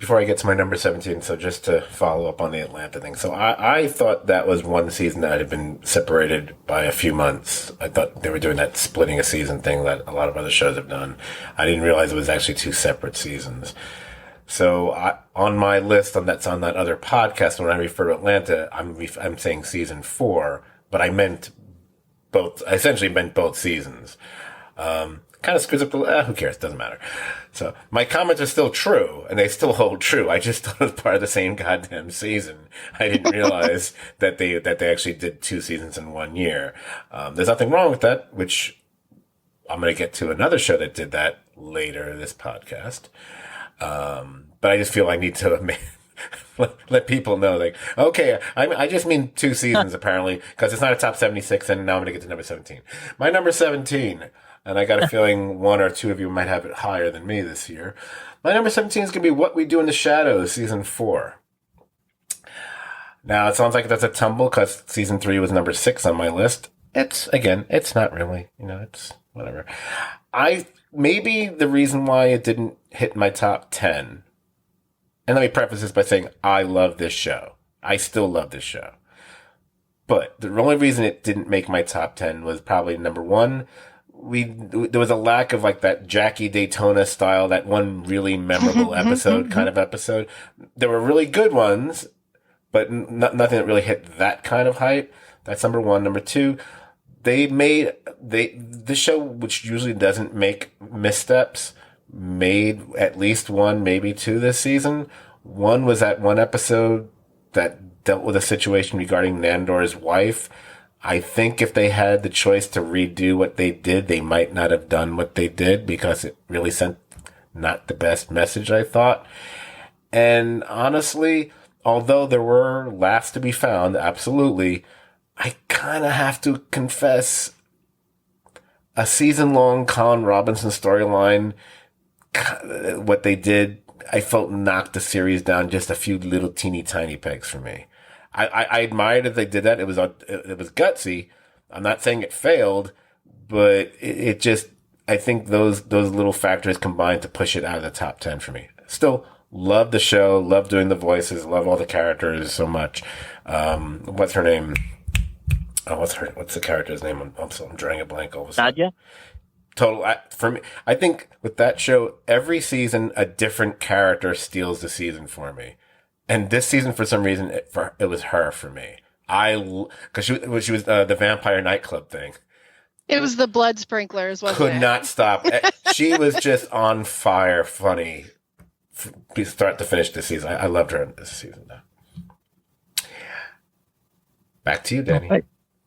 Before I get to my number 17, so just to follow up on the Atlanta thing. So I thought that was one season that had been separated by a few months. I thought they were doing that splitting a season thing that a lot of other shows have done. I didn't realize it was actually two separate seasons. So on my list that's on that other podcast, when I refer to Atlanta, I'm saying season 4, but I meant both. I essentially meant both seasons. Kind of screws up the, who cares? Doesn't matter. So my comments are still true, and they still hold true. I just thought it was part of the same goddamn season. I didn't realize that they actually did 2 seasons in 1 year. There's nothing wrong with that, which I'm going to get to another show that did that later in this podcast. But I just feel I need to let people know, like, okay, I just mean 2 seasons apparently, because it's not a top 76, and now I'm going to get to number 17. My number 17. And I got a feeling 1 or 2 of you might have it higher than me this year. My number 17 is going to be What We Do in the Shadows, season 4. Now, it sounds like that's a tumble because season 3 was number 6 on my list. It's not really, it's whatever. Maybe the reason why it didn't hit my top 10, and let me preface this by saying I love this show. I still love this show. But the only reason it didn't make my top 10 was probably number 1, there was a lack of like that Jackie Daytona style, that one really memorable episode kind of episode. There were really good ones, but nothing that really hit that kind of hype. That's number 1. Number 2, this show, which usually doesn't make missteps, made at least 1, maybe 2 this season. 1 was that one episode that dealt with a situation regarding Nandor's wife. I think if they had the choice to redo what they did, they might not have done what they did because it really sent not the best message, I thought. And honestly, although there were laughs to be found, absolutely, I kind of have to confess a season-long Colin Robinson storyline, what they did, I felt knocked the series down just a few little teeny tiny pegs for me. I admired that they did that. It was gutsy. I'm not saying it failed, but it just, I think those little factors combined to push it out of the top 10 for me. Still love the show, love doing the voices, love all the characters so much. What's her name? What's the character's name? I'm drawing a blank all of a sudden. Nadia? For me, I think with that show, every season a different character steals the season for me. And this season, for some reason, it was her for me. Because she was the vampire nightclub thing. It was the blood sprinklers, wasn't it? Could not stop. She was just on fire, funny, start to finish this season. I loved her in this season, though. Back to you, Danny.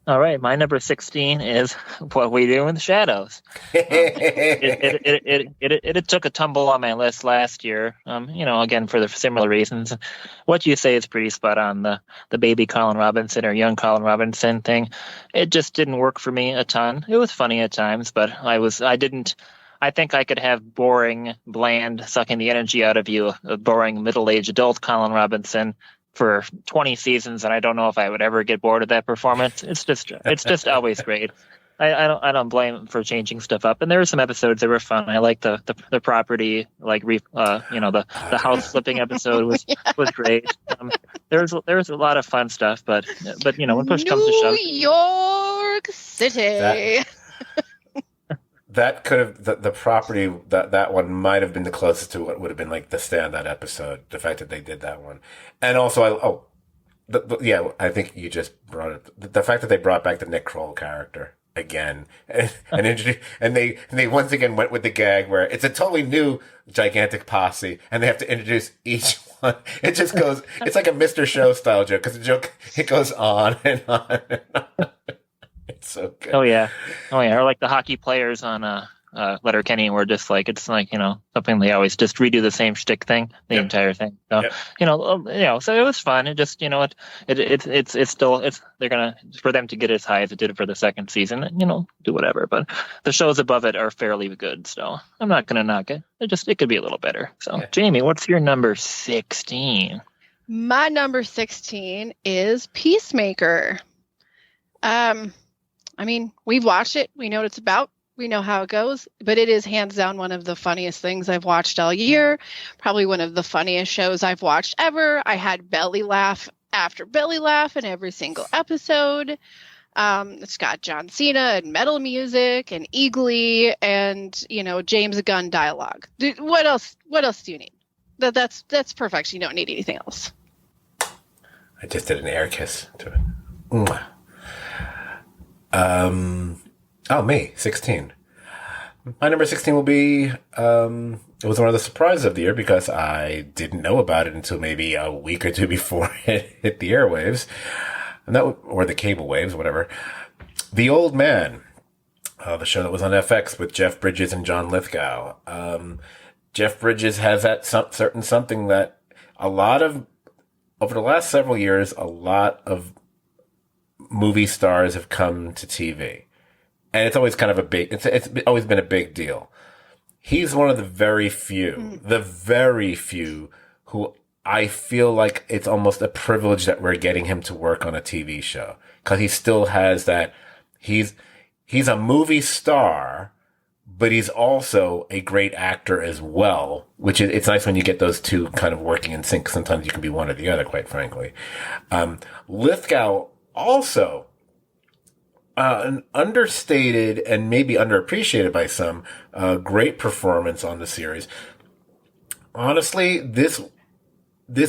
All right, my number 16 is What We Do in the Shadows. It took a tumble on my list last year, again, for the similar reasons. What you say is pretty spot on, the baby Colin Robinson or young Colin Robinson thing. It just didn't work for me a ton. It was funny at times, but I I think I could have boring, bland, sucking the energy out of you, a boring middle-aged adult Colin Robinson for 20 seasons, and I don't know if I would ever get bored of that performance. It's just always great. I don't blame him for changing stuff up. And there were some episodes that were fun. I like the property, like the house flipping episode was great. There was a lot of fun stuff, but when push comes to shove, New York City. That could have the property that one might have been the closest to what would have been like the standout episode. The fact that they did that one, and also I think you just brought it. The fact that they brought back the Nick Kroll character again and they once again went with the gag where it's a totally new gigantic posse and they have to introduce each one. It just goes. It's like a Mr. Show style joke because the joke it goes on and on and on. It's so good. Oh yeah. Or like the hockey players on Letterkenny, were just like it's like something they always just redo the same shtick thing, the entire thing. So so it was fun. It just it's still they're gonna for them to get as high as it did for the second season. Do whatever, but the shows above it are fairly good. So I'm not gonna knock it. It could be a little better. So Jamie, what's your number 16? My number 16 is Peacemaker. I mean, we've watched it. We know what it's about. We know how it goes. But it is hands down one of the funniest things I've watched all year. Probably one of the funniest shows I've watched ever. I had belly laugh after belly laugh in every single episode. It's got John Cena and metal music and Eagly and, James Gunn dialogue. What else do you need? That's perfection. You don't need anything else. I just did an air kiss to it. Mwah. Me, 16. My number 16 will be, it was one of the surprises of the year because I didn't know about it until maybe a week or two before it hit the airwaves, or the cable waves, whatever. The Old Man, the show that was on FX with Jeff Bridges and John Lithgow. Jeff Bridges has that certain something that over the last several years, a lot of movie stars have come to TV. And it's always kind of it's always been a big deal. He's one of the very few who I feel like it's almost a privilege that we're getting him to work on a TV show. Cause he still has that, he's a movie star, but he's also a great actor as well, which it's nice when you get those two kind of working in sync. Sometimes you can be one or the other, quite frankly. Lithgow also, an understated and maybe underappreciated by some, great performance on the series. Honestly, this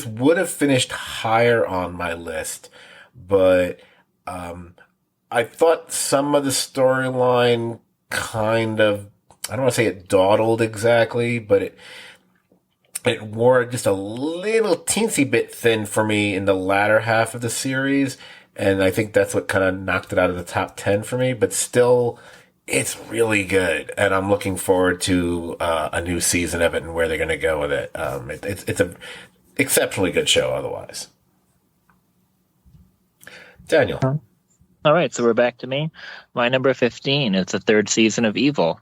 would have finished higher on my list, but I thought some of the storyline kind of, I don't want to say it dawdled exactly, but it wore just a little teensy bit thin for me in the latter half of the series. And I think that's what kind of knocked it out of the top 10 for me. But still, it's really good. And I'm looking forward to a new season of it and where they're going to go with it. It's an exceptionally good show otherwise. Daniel. All right, so we're back to me. My number 15 is the third season of Evil.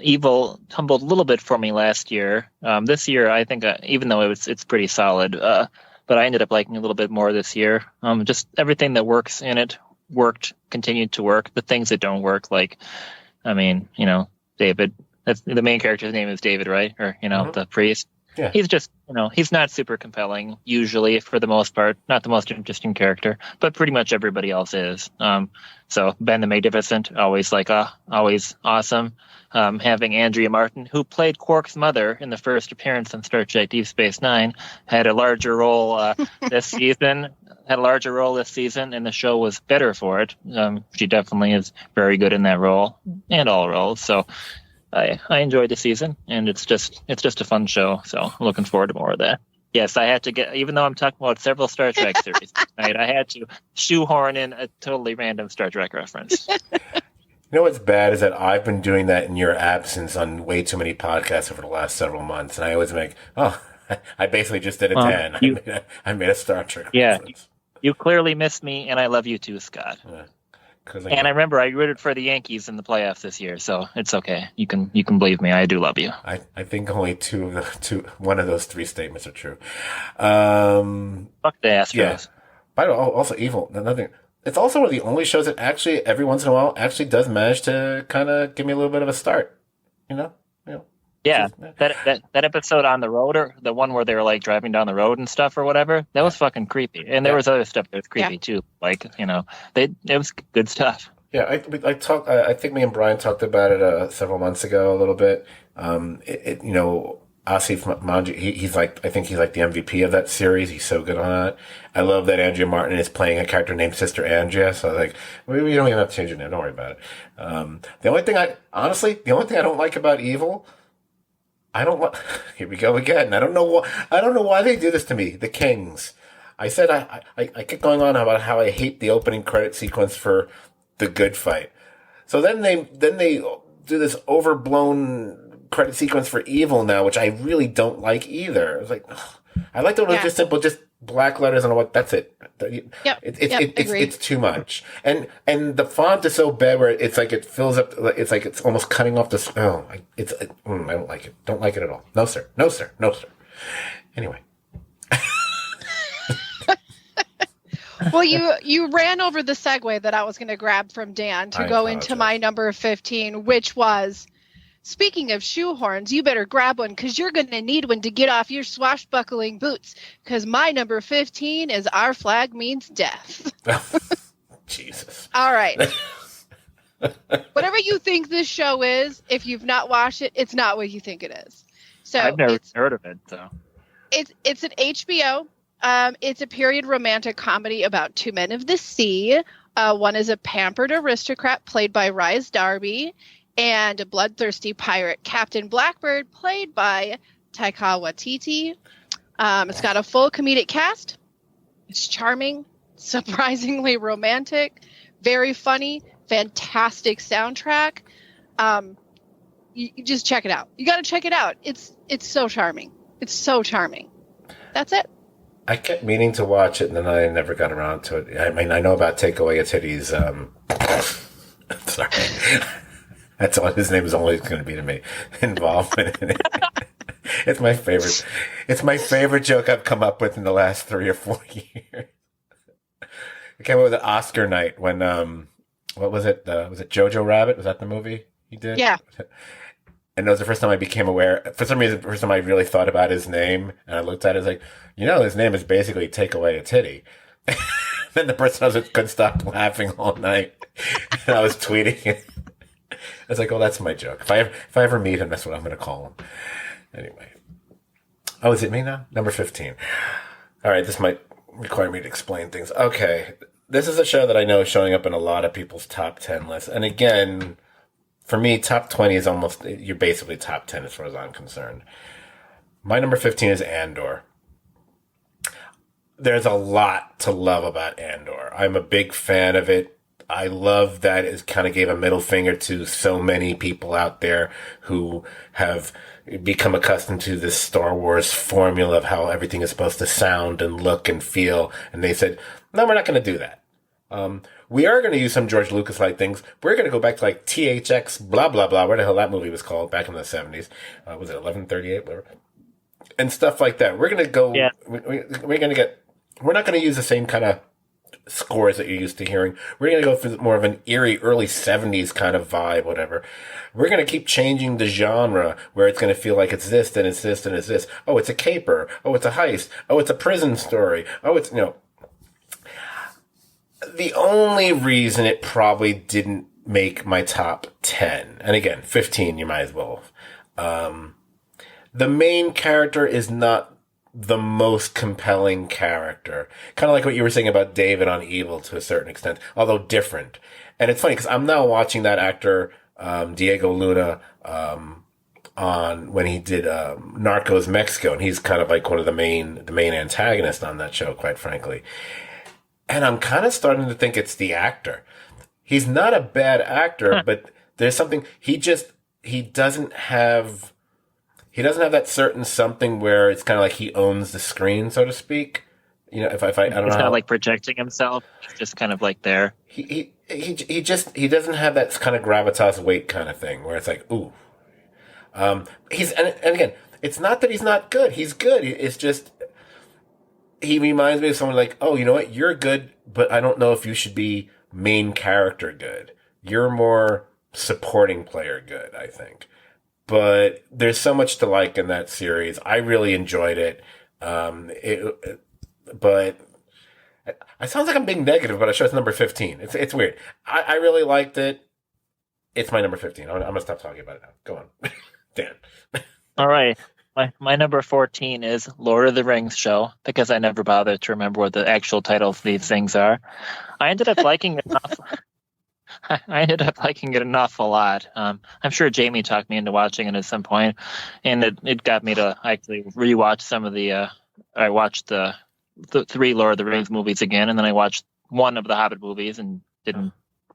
Evil tumbled a little bit for me last year. This year, I think, even though it's pretty solid, but I ended up liking a little bit more this year. Just everything that works in it continued to work. The things that don't work, David. That's the main character's name is David, right? Or the priest. Yeah. He's just he's not super compelling usually for the most part. Not the most interesting character, but pretty much everybody else is. So Ben the Magnificent, always awesome. Having Andrea Martin, who played Quark's mother in the first appearance on Star Trek Deep Space Nine, had a larger role this season. And the show was better for it. She definitely is very good in that role and all roles. So I enjoyed the season, and it's just a fun show. So I'm looking forward to more of that. Yes, I had to even though I'm talking about several Star Trek series tonight, I had to shoehorn in a totally random Star Trek reference. You know what's bad is that I've been doing that in your absence on way too many podcasts over the last several months, and I always make, I basically just did a 10. I made a Star Trek reference. You clearly missed me, and I love you too, Scott. And I remember I rooted for the Yankees in the playoffs this year, so it's okay. You can believe me. I do love you. I think only one of those three statements are true. Fuck the Astros. Yeah. By the way, also Evil. Another. It's also one of the only shows that actually every once in a while actually does manage to kind of give me a little bit of a start. You know. Yeah, that episode on the road, or the one where they were like driving down the road and stuff or whatever, that was fucking creepy. And there was other stuff that was creepy too. Like, it was good stuff. Yeah, I think me and Brian talked about it several months ago a little bit. Asif Manji, he's like, I think he's like the MVP of that series. He's so good on that. I love that Andrea Martin is playing a character named Sister Andrea. So like, we don't even have to change her name. Don't worry about it. The only thing I don't like about Evil, here we go again. I don't know why they do this to me. The Kings. I said I kept going on about how I hate the opening credit sequence for The Good Fight. So then they do this overblown credit sequence for Evil now, which I really don't like either. It's like, I like the one just simple, just black letters and what. That's it. It's too much, and the font is so bad where it's like it fills up. It's like it's almost cutting off the. I don't like it. Don't like it at all. No sir. No sir. No sir. Anyway. Well, you ran over the segue that I was going to grab from Dan to go into my number 15, which was, speaking of shoehorns, you better grab one because you're going to need one to get off your swashbuckling boots, because my number 15 is Our Flag Means Death. Jesus. All right. Whatever you think this show is, if you've not watched it, it's not what you think it is. So I've never heard of it. So it's an HBO. It's a period romantic comedy about two men of the sea. One is a pampered aristocrat played by Rhys Darby, and a bloodthirsty pirate, Captain Blackbird, played by Taika Waititi. It's got a full comedic cast. It's charming, surprisingly romantic, very funny, fantastic soundtrack. You just check it out. You got to check it out. It's so charming. It's so charming. That's it. I kept meaning to watch it, and then I never got around to it. I mean, I know about Take Away a Titty's. Sorry. That's all his name is always going to be to me. Involvement in it. It's my favorite. It's my favorite joke I've come up with in the last 3 or 4 years. I came up with an Oscar night when, what was it? Was it Jojo Rabbit? Was that the movie he did? Yeah. And that was the first time I became aware. For some reason, the first time I really thought about his name, and I looked at it, I was like, his name is basically Take Away a Titty. Then the person couldn't stop laughing all night. And I was tweeting it. I was like, oh, that's my joke. If I ever meet him, that's what I'm going to call him. Anyway. Oh, is it me now? Number 15. All right, this might require me to explain things. Okay, this is a show that I know is showing up in a lot of people's top 10 lists. And again, for me, top 20 is you're basically top 10 as far as I'm concerned. My number 15 is Andor. There's a lot to love about Andor. I'm a big fan of it. I love that it kind of gave a middle finger to so many people out there who have become accustomed to this Star Wars formula of how everything is supposed to sound and look and feel. And they said, no, we're not going to do that. We are going to use some George Lucas-like things. We're going to go back to like THX, blah, blah, blah, where the hell that movie was called back in the 70s. Was it 1138? Whatever. And stuff like that. We're going to go, we're not going to use the same kind of scores that you're used to hearing. We're going to go for more of an eerie early 70s kind of vibe, whatever. We're going to keep changing the genre where it's going to feel like it's this, then it's this, then it's this. Oh, it's a caper. Oh, it's a heist. Oh, it's a prison story. Oh, it's, The only reason it probably didn't make my top 10, and again, 15, you might as well. The main character is not the most compelling character. Kind of like what you were saying about David on Evil to a certain extent, although different. And it's funny because I'm now watching that actor, Diego Luna, on when he did Narcos Mexico, and he's kind of like one of the main antagonists on that show, quite frankly. And I'm kind of starting to think it's the actor. He's not a bad actor, but there's something he doesn't have that certain something where it's kind of like he owns the screen, so to speak. You know, if I don't He's know not how like projecting himself. He's just kind of like there. he just he doesn't have that kind of gravitas weight kind of thing where it's like, ooh. He's and again, it's not that he's not good. He's good. It's just he reminds me of someone like, oh, you know what? You're good, but I don't know if you should be main character good. You're more supporting player good, I think. But there's so much to like in that series. I really enjoyed it. But it sounds like I'm being negative, but I show it's number 15. It's weird. I really liked it. It's my number 15. I'm gonna stop talking about it now. Go on, Dan. All right. My number 14 is Lord of the Rings show because I never bothered to remember what the actual titles of these things are. I ended up liking it enough. I ended up liking it an awful lot. I'm sure Jamie talked me into watching it at some point, and it got me to actually rewatch some of the. I watched the 3 Lord of the Rings movies again, and then I watched one of the Hobbit movies and didn't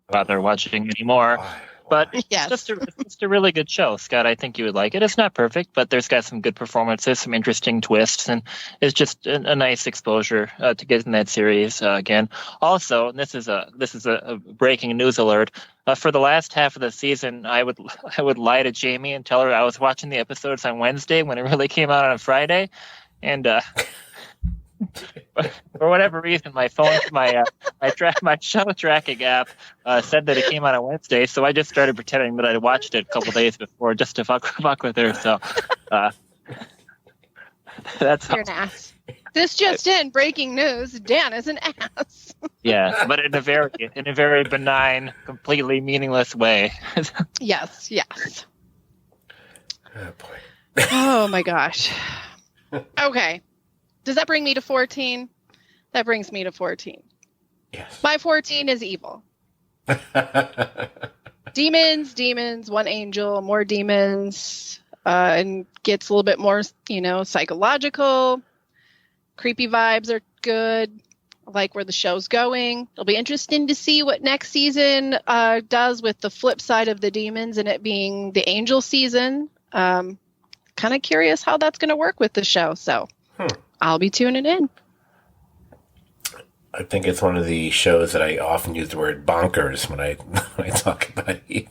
bother watching anymore. Why? But Yes. it's just a really good show, Scott. I think you would like it. It's not perfect, but there's got some good performances, some interesting twists, and it's just a nice exposure to get in that series again. Also, and this is a breaking news alert. For the last half of the season, I would lie to Jamie and tell her I was watching the episodes on Wednesday when it really came out on a Friday, and for whatever reason, my phone, my show tracking app said that it came out on Wednesday, so I just started pretending that I watched it a couple days before just to fuck with her. So that's You're an ass. This just in, breaking news, Dan is an ass. yeah, but in a very benign, completely meaningless way. Yes. Oh boy. Oh my gosh. Okay. Does that bring me to 14? That brings me to 14. Yes. My 14 is evil. Demons, one angel, more demons, and gets a little bit more, psychological. Creepy vibes are good. I like where the show's going. It'll be interesting to see what next season does with the flip side of the demons and it being the angel season. Kind of curious how that's going to work with the show. So I'll be tuning in. I think it's one of the shows that I often use the word bonkers when I talk about it.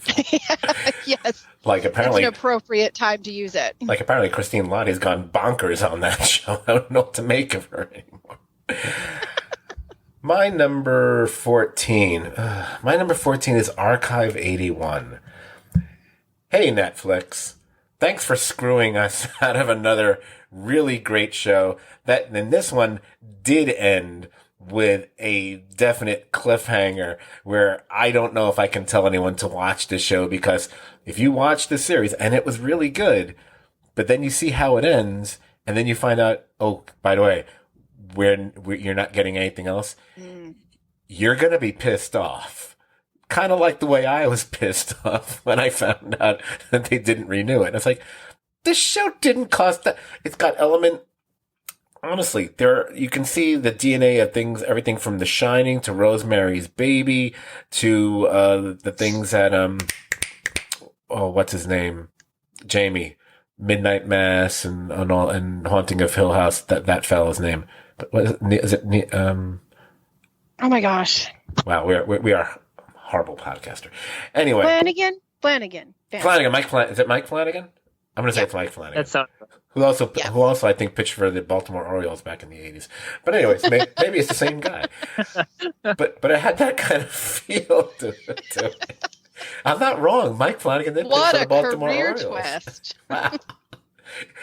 Yes. Like apparently, it's an appropriate time to use it. Like apparently, Christine Lottie's gone bonkers on that show. I don't know what to make of her anymore. My number 14. My number 14 is Archive 81. Hey, Netflix. Thanks for screwing us out of another really great show. And this one did end with a definite cliffhanger where I don't know if I can tell anyone to watch the show, because if you watch the series and it was really good, but then you see how it ends and then you find out, oh, by the way, you're not getting anything else, you're going to be pissed off. Kind of like the way I was pissed off when I found out that they didn't renew it. It's like, this show didn't cost that. It's got honestly, you can see the DNA of things, everything from The Shining to Rosemary's Baby to the things that what's his name, Jamie, Midnight Mass and Haunting of Hill House. That fellow's name, but what is it? Oh my gosh! Wow, we are horrible podcaster. Anyway, Flanagan. Is it Mike Flanagan? I'm going to say it's Mike Flanagan. That sounds. Who also I think pitched for the Baltimore Orioles back in the 80s. But anyways, maybe it's the same guy. But I had that kind of feel to it. I'm not wrong. Mike Flanagan did pitch for the Baltimore Orioles. What a career twist. Wow.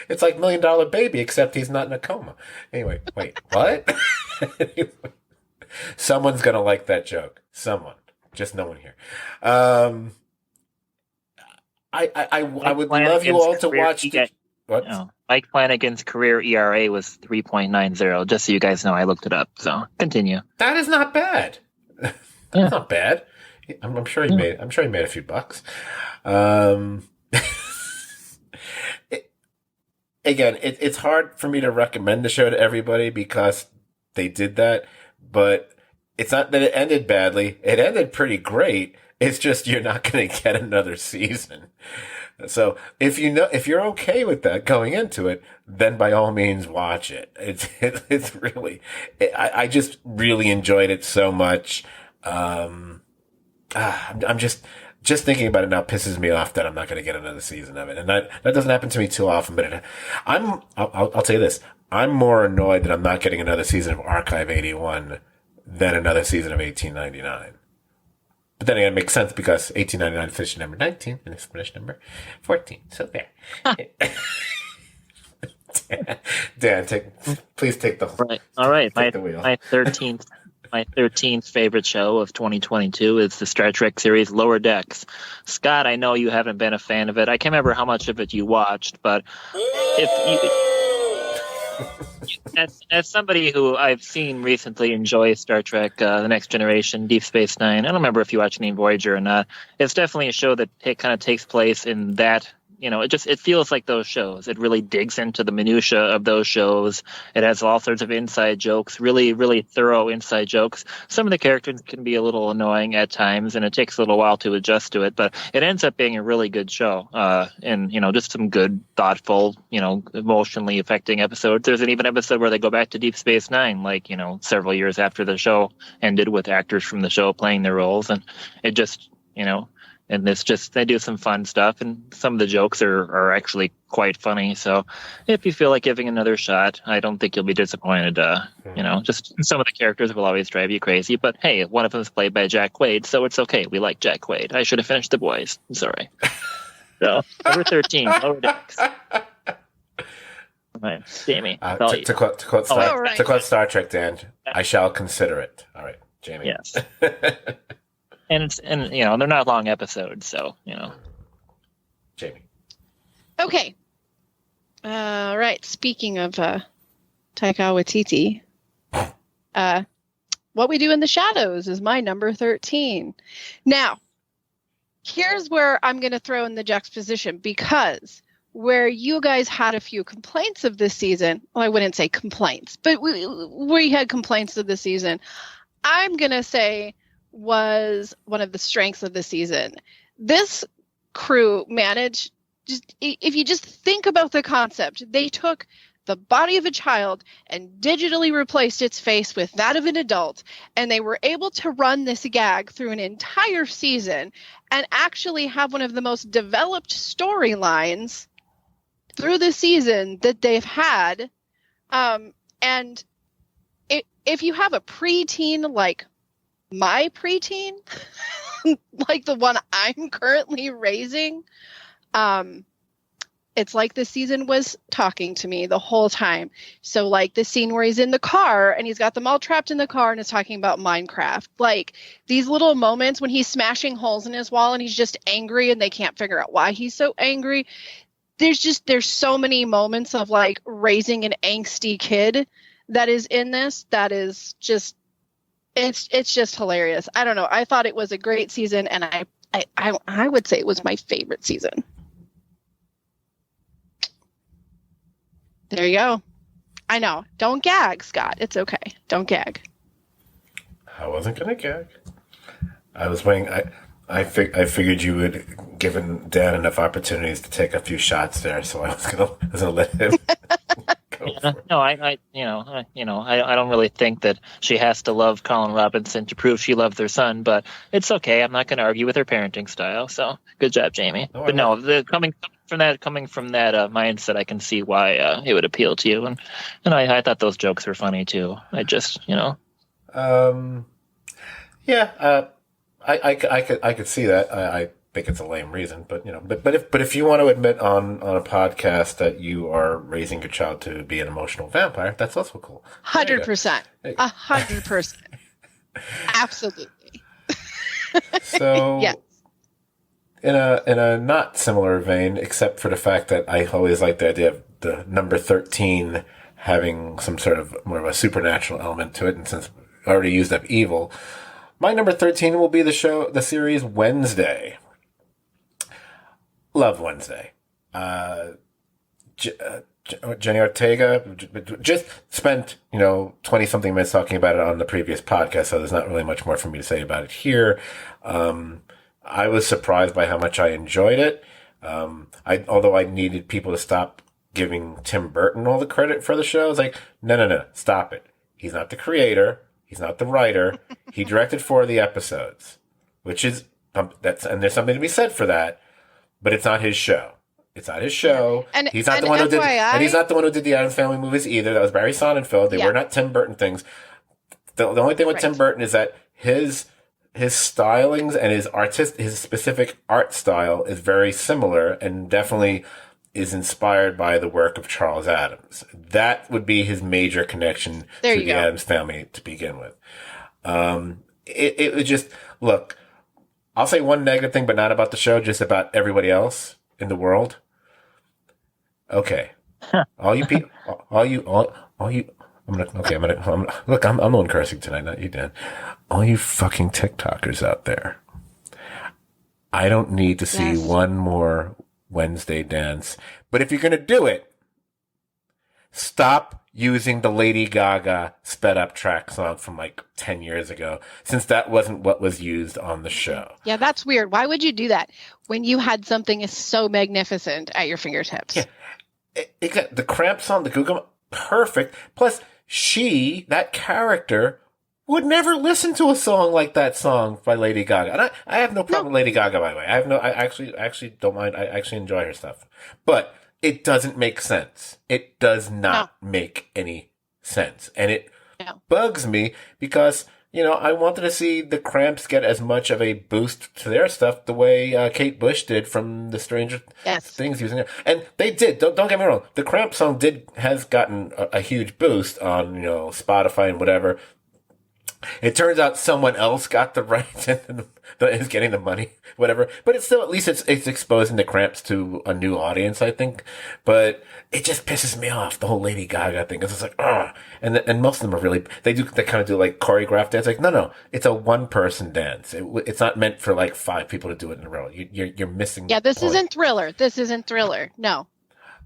It's like $1 Million Baby, except he's not in a coma. Anyway, wait, what? Anyway, someone's going to like that joke. Someone. Just no one here. I would love you all to watch. What? No. Mike Flanagan's career ERA was 3.90. Just so you guys know, I looked it up. So continue. That is not bad. That's not bad. I'm sure he made. I'm sure he made a few bucks. Again, it's hard for me to recommend the show to everybody because they did that. But it's not that it ended badly. It ended pretty great. It's just you're not going to get another season. So if you're okay with that going into it, then by all means watch it. It's really, I just really enjoyed it so much. I'm just thinking about it now pisses me off that I'm not going to get another season of it. And that doesn't happen to me too often, but I'll tell you this. I'm more annoyed that I'm not getting another season of Archive 81 than another season of 1899. But then again, it makes sense because 1899 finished number 19 and it's finished number 14. So there. Dan, please take the right. All right, take the wheel. My 13th favorite show of 2022 is the Star Trek series Lower Decks. Scott, I know you haven't been a fan of it. I can't remember how much of it you watched, but if you, as somebody who I've seen recently enjoy Star Trek, The Next Generation, Deep Space Nine, I don't remember if you watched any Voyager or not. It's definitely a show that kind of takes place in that. It feels like those shows. It really digs into the minutia of those shows. It has all sorts of inside jokes, really, really thorough inside jokes. Some of the characters can be a little annoying at times, and it takes a little while to adjust to it, but it ends up being a really good show. And just some good, thoughtful, emotionally affecting episodes. There's an even episode where they go back to Deep Space Nine, several years after the show ended, with actors from the show playing their roles. And it just, and it's just, they do some fun stuff, and some of the jokes are actually quite funny. So if you feel like giving another shot, I don't think you'll be disappointed. Just some of the characters will always drive you crazy, but hey, one of them is played by Jack Quaid, so it's okay. We like Jack Quaid. I should have finished The Boys. I'm sorry. So, number 13, Lower Decks. Right, Jamie. To quote Star Trek, Dan, I shall consider it. All right, Jamie. Yes. And they're not long episodes, so Jamie. Okay. All right. Speaking of Taika Waititi, What We Do in the Shadows is my number 13. Now, here's where I'm going to throw in the juxtaposition, because where you guys had a few complaints of this season, well, I wouldn't say complaints, but we had complaints of the season, I'm going to say was one of the strengths of the season. This crew managed, if you just think about the concept, they took the body of a child and digitally replaced its face with that of an adult, and they were able to run this gag through an entire season and actually have one of the most developed storylines through the season that they've had. And if you have a preteen like my preteen, like the one I'm currently raising, it's like the season was talking to me the whole time. So like the scene where he's in the car and he's got them all trapped in the car and is talking about Minecraft, like these little moments when he's smashing holes in his wall and he's just angry and they can't figure out why he's so angry. There's so many moments of like raising an angsty kid that is in this. That is just, it's just hilarious. I don't know. I thought it was a great season, and I would say it was my favorite season. There you go. I know. Don't gag, Scott. It's okay. Don't gag. I wasn't gonna gag. I was waiting. I figured you would given Dan enough opportunities to take a few shots there, so I was gonna let him. No, I don't really think that she has to love Colin Robinson to prove she loves her son, but it's okay. I'm not going to argue with her parenting style. So good job, Jamie. Coming from that mindset, I can see why it would appeal to you, and I thought those jokes were funny too. I just I could see that. I think it's a lame reason, but if you want to admit on a podcast that you are raising your child to be an emotional vampire, that's also cool. 100%. 100%. Absolutely. So, yes. In a not similar vein, except for the fact that I always like the idea of the number 13 having some sort of more of a supernatural element to it, and since I already used up evil, my number 13 will be the series Wednesday. Love Wednesday. Jenny Ortega just spent, 20-something minutes talking about it on the previous podcast, so there's not really much more for me to say about it here. I was surprised by how much I enjoyed it. Although I needed people to stop giving Tim Burton all the credit for the show. I was like, no, stop it. He's not the creator. He's not the writer. He directed 4 of the episodes, which is, and there's something to be said for that, but it's not his show. It's not his show. And he's not the one who did, FYI, and he's not the one who did the Addams Family movies either. That was Barry Sonnenfeld. They were not Tim Burton things. The only thing with Tim Burton is that his stylings and his specific art style is very similar and definitely is inspired by the work of Charles Addams. That would be his major connection to the Addams Family to begin with. It was just, look, I'll say one negative thing, but not about the show, just about everybody else in the world. Okay. All you people, I'm the one cursing tonight, not you, Dan. All you fucking TikTokers out there. I don't need to see one more Wednesday dance. But if you're going to do it, stop using the Lady Gaga sped up track song from like 10 years ago, since that wasn't what was used on the show. Yeah, that's weird. Why would you do that when you had something so magnificent at your fingertips? Yeah. The Cramp song, the Google, perfect. Plus, that character, would never listen to a song like that song by Lady Gaga. And I have no problem with Lady Gaga, by the way. I actually don't mind. I actually enjoy her stuff. But it doesn't make sense. It does not make any sense. And it bugs me because, I wanted to see the Cramps get as much of a boost to their stuff the way Kate Bush did from the Stranger Things using it. And they did. Don't get me wrong. The Cramp song has gotten a huge boost on, Spotify and whatever. It turns out someone else got the rights and is getting the money, whatever. But it's still, at least it's exposing the Cramps to a new audience, I think. But it just pisses me off, the whole Lady Gaga thing. It's like, and most of them are really, they kind of do like choreographed dance. Like, no, it's a one person dance. It's not meant for like 5 people to do it in a row. You're missing. Yeah, this isn't Thriller. No.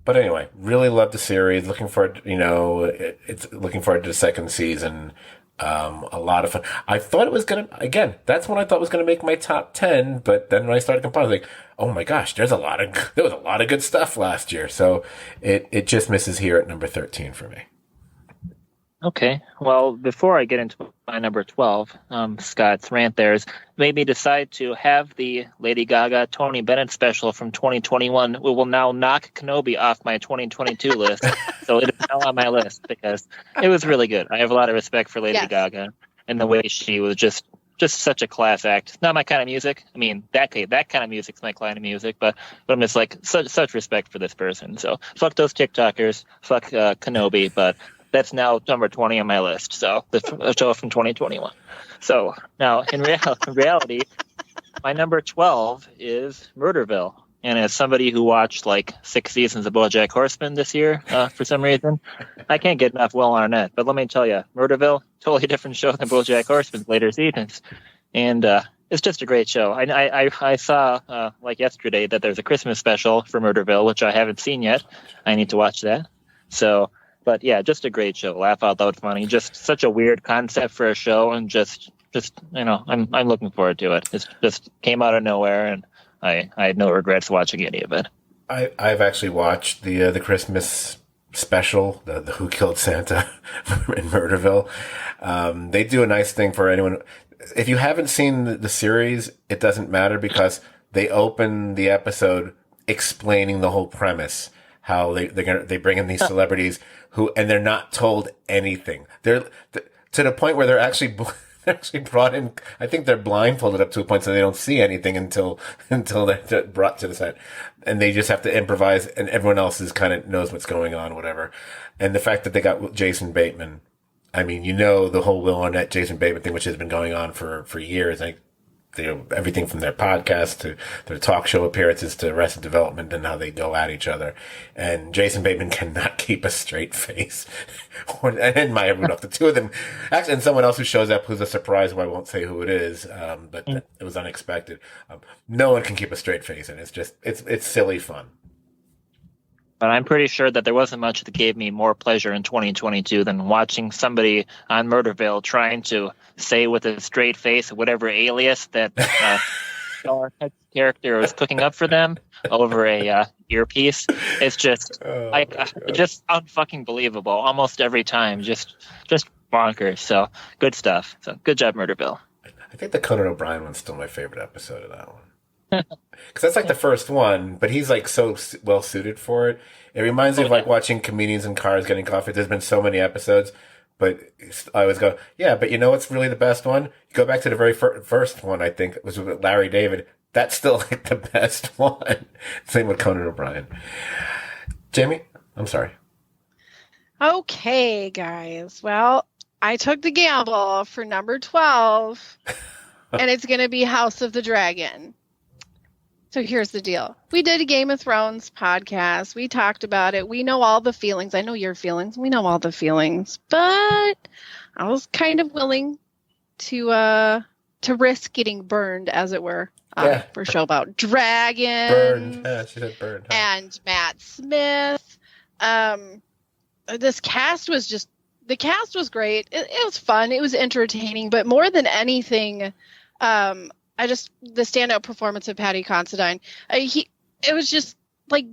But anyway, really love the series. Looking forward, it's looking forward to the second season. A lot of fun. I thought it was that's when I thought was gonna make my top 10, but then when I started compiling, I was like, oh my gosh, there was a lot of good stuff last year. So it just misses here at number 13 for me. Okay. Well, before I get into my number 12, Scott's rant there's made me decide to have the Lady Gaga Tony Bennett special from 2021. We will now knock Kenobi off my 2022 list. So it is now on my list because it was really good. I have a lot of respect for Lady Gaga and the way she was just such a class act. Not my kind of music. I mean, that kind of music's my kind of music, but I'm just like such respect for this person. So fuck those TikTokers, fuck Kenobi, but that's now number 20 on my list. So the show from 2021. So now in reality, my number 12 is Murderville. And as somebody who watched like 6 seasons of BoJack Horseman this year, for some reason, I can't get enough Will Arnett. But let me tell you, Murderville, totally different show than BoJack Horseman's later seasons. And it's just a great show. I saw like yesterday that there's a Christmas special for Murderville, which I haven't seen yet. I need to watch that. So, but yeah, just a great show. Laugh out loud funny. Just such a weird concept for a show, and just I'm looking forward to it. It just came out of nowhere, and I had no regrets watching any of it. I've actually watched the Christmas special, the Who Killed Santa in Murderville. They do a nice thing for anyone. If you haven't seen the series, it doesn't matter because they open the episode explaining the whole premise. How they bring in these celebrities and they're not told anything. They're to the point where they're actually brought in. I think they're blindfolded up to a point so they don't see anything until they're brought to the set, and they just have to improvise. And everyone else is kind of knows what's going on, whatever. And the fact that they got Jason Bateman, I mean, the whole Will Arnett, Jason Bateman thing, which has been going on for years. Everything from their podcast to their talk show appearances to Arrested Development and how they go at each other. And Jason Bateman cannot keep a straight face. And Maya Rudolph, the two of them, actually, and someone else who shows up who's a surprise who I won't say who it is, but it was unexpected. No one can keep a straight face, and it's silly fun. But I'm pretty sure that there wasn't much that gave me more pleasure in 2022 than watching somebody on Murderville trying to say with a straight face whatever alias that Arquette's character was cooking up for them over a earpiece. It's just just unfucking believable almost every time. Just bonkers. So good stuff. So good job, Murderville. I think the Conan O'Brien one's still my favorite episode of that one. Because that's like the first one, but he's like so well suited for it. It reminds me of like watching comedians in cars getting coffee. There's been so many episodes, but I always go, yeah, but you know what's really the best one? You go back to the very first one, I think, it was with Larry David. That's still like the best one. Same with Conan O'Brien. Jamie, I'm sorry. Okay, guys. Well, I took the gamble for number 12, and it's going to be House of the Dragon. So here's the deal. We did a Game of Thrones podcast. We talked about it. We know all the feelings. I know your feelings. We know all the feelings. But I was kind of willing to risk getting burned, as it were, for a show about dragons. Burned. Yeah, she said burned. Huh? And Matt Smith. This cast was just... The cast was great. It was fun. It was entertaining. But more than anything... the standout performance of Patty Considine. It was just like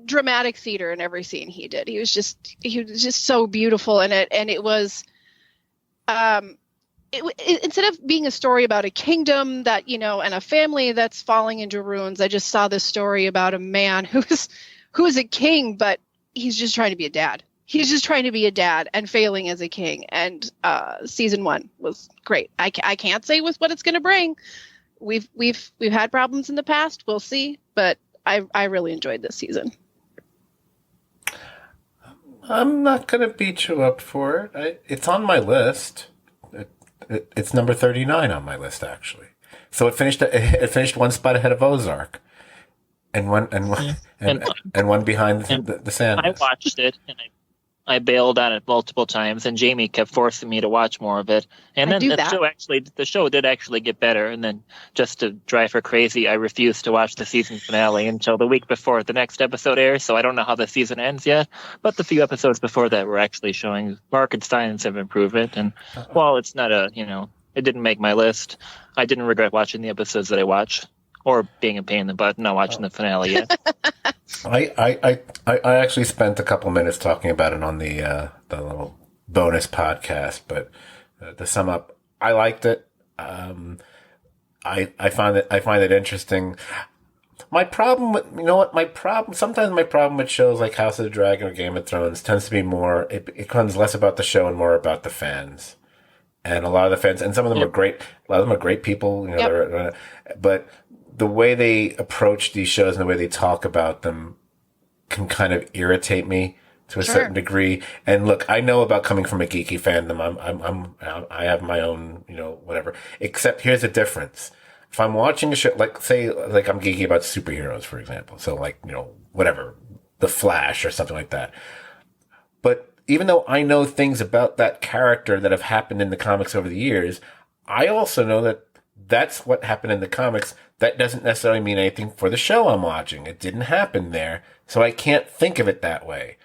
dramatic theater in every scene he did. He was just so beautiful in it, and it was, instead of being a story about a kingdom that and a family that's falling into ruins, I just saw this story about a man who is a king, but he's just trying to be a dad. He's just trying to be a dad and failing as a king. And season 1 was great. I can't say with what it's going to bring. We've had problems in the past. We'll see, but I really enjoyed this season. I'm not going to beat you up for it. It's on my list. It's number 39 on my list, actually. So it finished one spot ahead of Ozark, and one behind the Sand. I watched it, and I bailed on it multiple times, and Jamie kept forcing me to watch more of it. And then the show did actually get better. And then, just to drive her crazy, I refused to watch the season finale until the week before the next episode airs. So I don't know how the season ends yet. But the few episodes before that were actually showing marked signs of improvement. And while it's not it didn't make my list, I didn't regret watching the episodes that I watched, or being a pain in the butt not watching the finale yet. I actually spent a couple minutes talking about it on the little bonus podcast, but to sum up, I liked it. I find it interesting. My problem with sometimes my problem with shows like House of the Dragon or Game of Thrones tends to be more. It becomes less about the show and more about the fans. And a lot of the fans, and some of them are great. A lot of them are great people, but the way they approach these shows and the way they talk about them can kind of irritate me to a certain degree. And look, I know about coming from a geeky fandom. I have my own, whatever. Except here's the difference. If I'm watching a show, like I'm geeky about superheroes, for example. So whatever, The Flash or something like that. But even though I know things about that character that have happened in the comics over the years, I also know that that's what happened in the comics. That doesn't necessarily mean anything for the show I'm watching. It didn't happen there, so I can't think of it that way.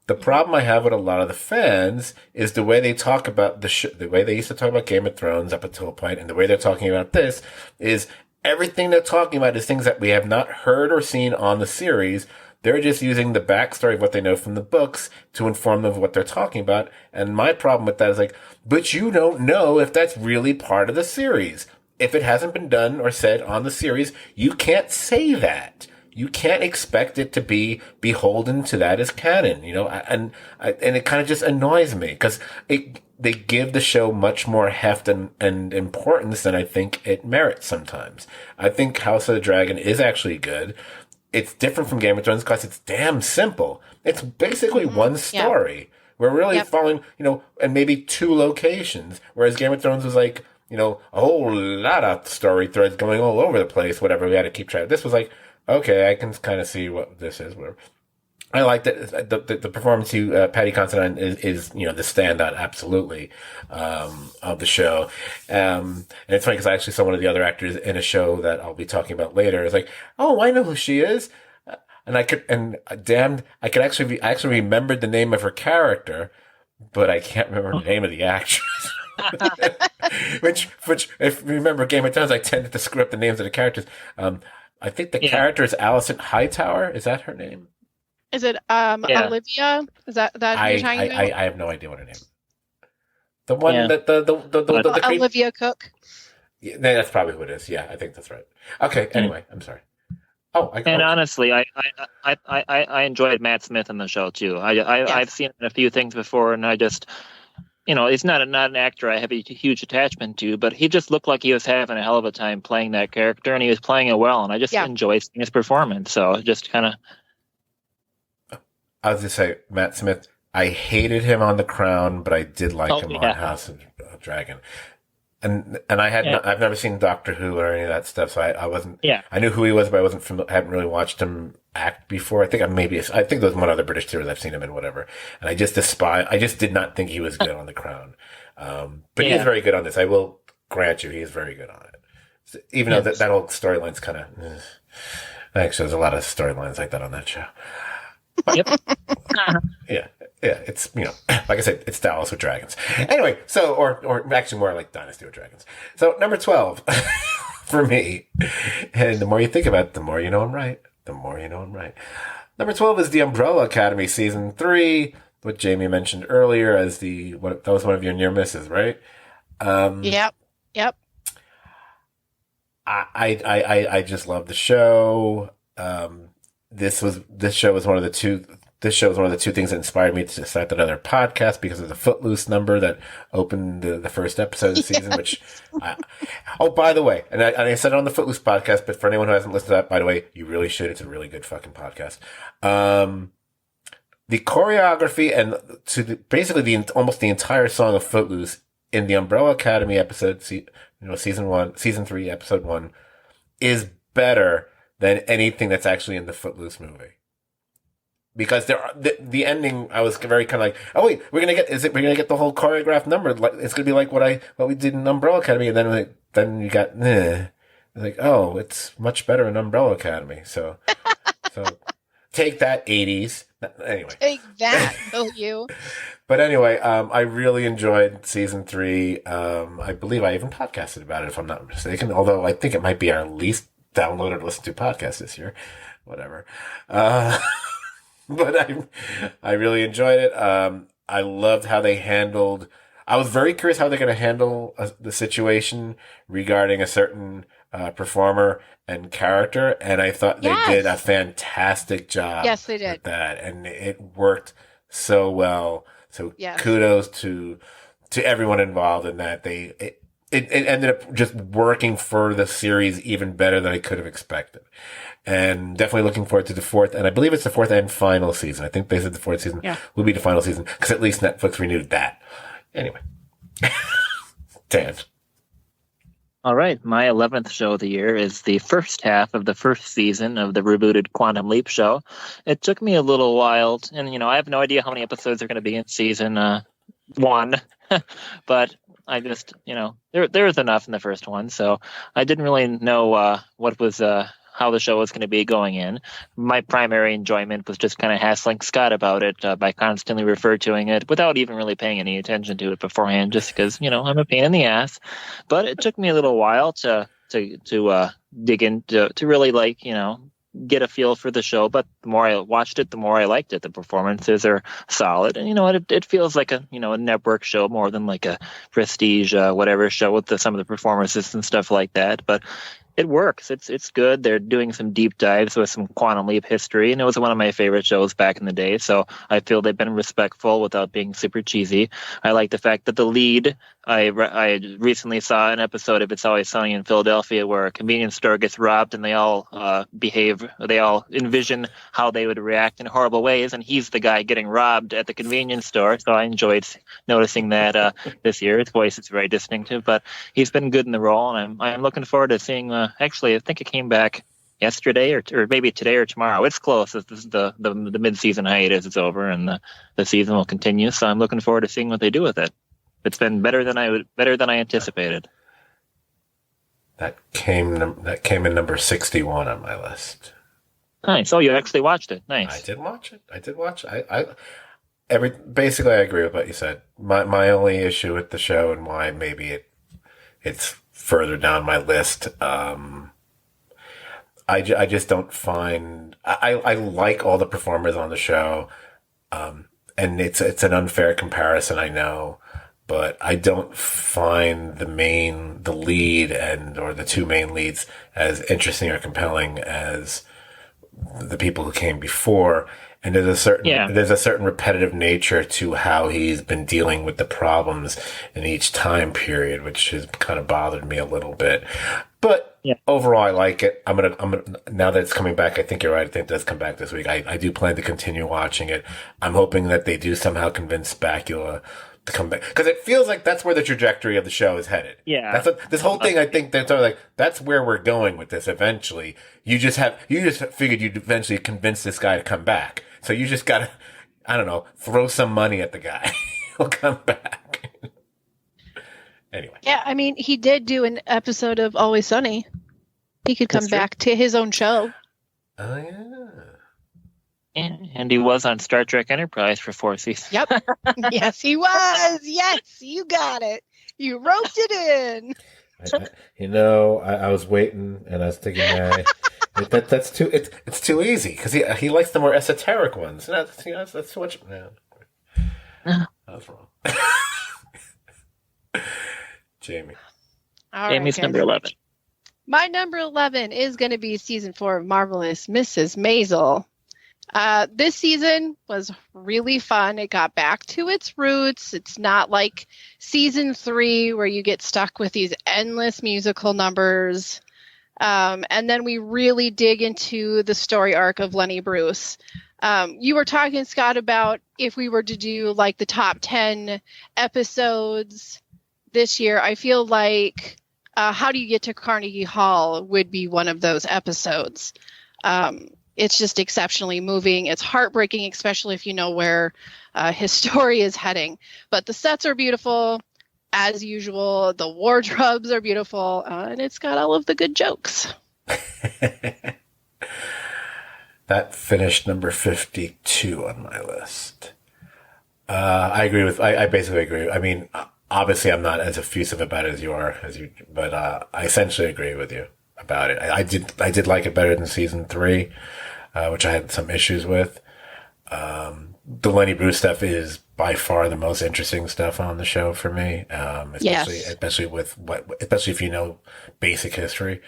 The problem I have with a lot of the fans is the way they talk about the way they used to talk about Game of Thrones up until a point, and the way they're talking about this is everything they're talking about is things that we have not heard or seen on the series. They're just using the backstory of what they know from the books to inform them of what they're talking about. And my problem with that is but you don't know if that's really part of the series. If it hasn't been done or said on the series, you can't say that. You can't expect it to be beholden to that as canon, and it kind of just annoys me because they give the show much more heft and importance than I think it merits sometimes. I think House of the Dragon is actually good. It's different from Game of Thrones because it's damn simple. It's basically one story. We're really following, and maybe 2 locations, whereas Game of Thrones was a whole lot of story threads going all over the place, whatever. We had to keep track. This was okay, I can kind of see what this is, whatever. I like that the performance Patty Considine is the standout absolutely of the show. And it's funny because I actually saw one of the other actors in a show that I'll be talking about later. It's oh, I know who she is. And I actually remembered the name of her character, but I can't remember the name of the actress. which, if you remember Game of Thrones, I tended to screw up the names of the characters. I think the Yeah, character is Alicent Hightower. Is that her name? Is it yeah, Olivia? Is that who you're talking about? I have no idea what her name is. The one yeah. that But the creep. Olivia Cook. Yeah, that's probably who it is. Yeah, I think that's right. Okay. yeah. Anyway, I'm sorry. Oh, And honestly, I enjoyed Matt Smith in the show too. I've Yes. seen him in a few things before, and I just, he's not an actor I have a huge attachment to, but he just looked like he was having a hell of a time playing that character, and he was playing it well, and I just Yeah. enjoyed seeing his performance. So just kind of, I was just say Matt Smith. I hated him on The Crown, but I did like him on yeah, House of Dragon. And yeah, I've never seen Doctor Who or any of that stuff, so I wasn't. yeah. I knew who he was, but I wasn't hadn't really watched him act before. I think there was one other British series I've seen him in, whatever. And I just did not think he was good on The Crown. But he is Yeah. very good on this. I will grant you, he is very good on it. So, even though that whole storyline's kind of. Actually, there's a lot of storylines like that on that show. Yep. Yeah, it's, like I said, it's Dallas with dragons. Anyway, so, or actually more like Dynasty with dragons. So, number 12 for me, and the more you think about it, the more you know I'm right. The more you know I'm right. Number 12 is The Umbrella Academy Season 3, what Jamie mentioned earlier as that was one of your near misses, right? Yep. I just love the show. This show was one of the two things that inspired me to start that other podcast because of the Footloose number that opened the first episode of the season, which by the way, and I said it on the Footloose podcast, but for anyone who hasn't listened to that, by the way, you really should. It's a really good fucking podcast. The choreography and basically almost the entire song of Footloose in the Umbrella Academy episode, season 3, episode 1 is better than anything that's actually in the Footloose movie. Because the ending, I was very kind of like, oh wait, we're gonna get the whole choreographed number. Like, it's gonna be like what we did in Umbrella Academy, and then you got, like, oh, it's much better in Umbrella Academy. So take that, 80s. Anyway. Take that, will you? But anyway, I really enjoyed season 3. I believe I even podcasted about it, if I'm not mistaken. Although I think it might be our least downloaded, listened to podcast this year. Whatever. But I really enjoyed it. I loved how they handled. I was very curious how they're going to handle the situation regarding a certain performer and character, and I thought they did a fantastic job. Yes, they did with that, and it worked so well. So kudos to everyone involved in that. It ended up just working for the series even better than I could have expected. And definitely looking forward to the 4th, and I believe it's the 4th and final season. I think they said the 4th season will be the final season, because at least Netflix renewed that. Anyway. Dan. All right, my 11th show of the year is the first half of the first season of the rebooted Quantum Leap show. It took me a little while, and I have no idea how many episodes are going to be in season 1, but I just, there was enough in the first one, so I didn't really know what was how the show was going to be going in. My primary enjoyment was just kind of hassling Scott about it by constantly referring to it without even really paying any attention to it beforehand, just because, I'm a pain in the ass. But it took me a little while to dig into, to really get a feel for the show. But the more I watched it, the more I liked it. The performances are solid, and it feels like a network show more than like a prestige whatever show with some of the performances and stuff like that. But it works. It's good. They're doing some deep dives with some Quantum Leap history, and it was one of my favorite shows back in the day. So I feel they've been respectful without being super cheesy. I like the fact that the lead. I recently saw an episode of It's Always Sunny in Philadelphia where a convenience store gets robbed, and they all They all envision how they would react in horrible ways, and he's the guy getting robbed at the convenience store. So I enjoyed noticing that this year. His voice is very distinctive, but he's been good in the role, and I'm looking forward to seeing. Actually, I think it came back yesterday or maybe today or tomorrow. It's close. The mid-season hiatus is over, and the season will continue. So I'm looking forward to seeing what they do with it. It's been better than I anticipated. That came in number 61 on my list. Nice. Oh, you actually watched it. Nice. I did watch it. Basically, I agree with what you said. My only issue with the show and why maybe it's further down my list. I just don't find I like all the performers on the show, and it's an unfair comparison, I know, but I don't find the lead or the two main leads as interesting or compelling as the people who came before. And there's a certain repetitive nature to how he's been dealing with the problems in each time period, which has kind of bothered me a little bit. But overall, I like it. I'm gonna now that it's coming back. I think you're right. I think it does come back this week. I do plan to continue watching it. I'm hoping that they do somehow convince Bakula to come back, because it feels like that's where the trajectory of the show is headed. Yeah, this whole thing. I think that's like that's where we're going with this. Eventually, you just figured you'd eventually convince this guy to come back. So you just gotta, I don't know, throw some money at the guy. He'll come back. Anyway. Yeah, I mean, he did do an episode of Always Sunny. He could come back to his own show. Oh, yeah. And he was on Star Trek Enterprise for 4 seasons. Yep. Yes, he was. Yes, you got it. You roped it in. I was waiting, and I was thinking, that's too. It's too easy because he likes the more esoteric ones. No, that's too much. No. I was wrong. Jamie. Jamie's number 11. My number 11 is going to be season 4 of Marvelous Mrs. Maisel. This season was really fun. It got back to its roots. It's not like season 3 where you get stuck with these endless musical numbers. And then we really dig into the story arc of Lenny Bruce. You were talking, Scott, about if we were to do like the top 10 episodes this year. I feel like How Do You Get to Carnegie Hall would be one of those episodes. It's just exceptionally moving. It's heartbreaking, especially if you know where his story is heading. But the sets are beautiful, as usual. The wardrobes are beautiful, and it's got all of the good jokes. That finished number 52 on my list. I agree with. I basically agree. I mean, obviously, I'm not as effusive about it as you are, but I essentially agree with you about it. I did like it better than season 3, which I had some issues with. The Lenny Bruce stuff is by far the most interesting stuff on the show for me. Especially if you know basic history.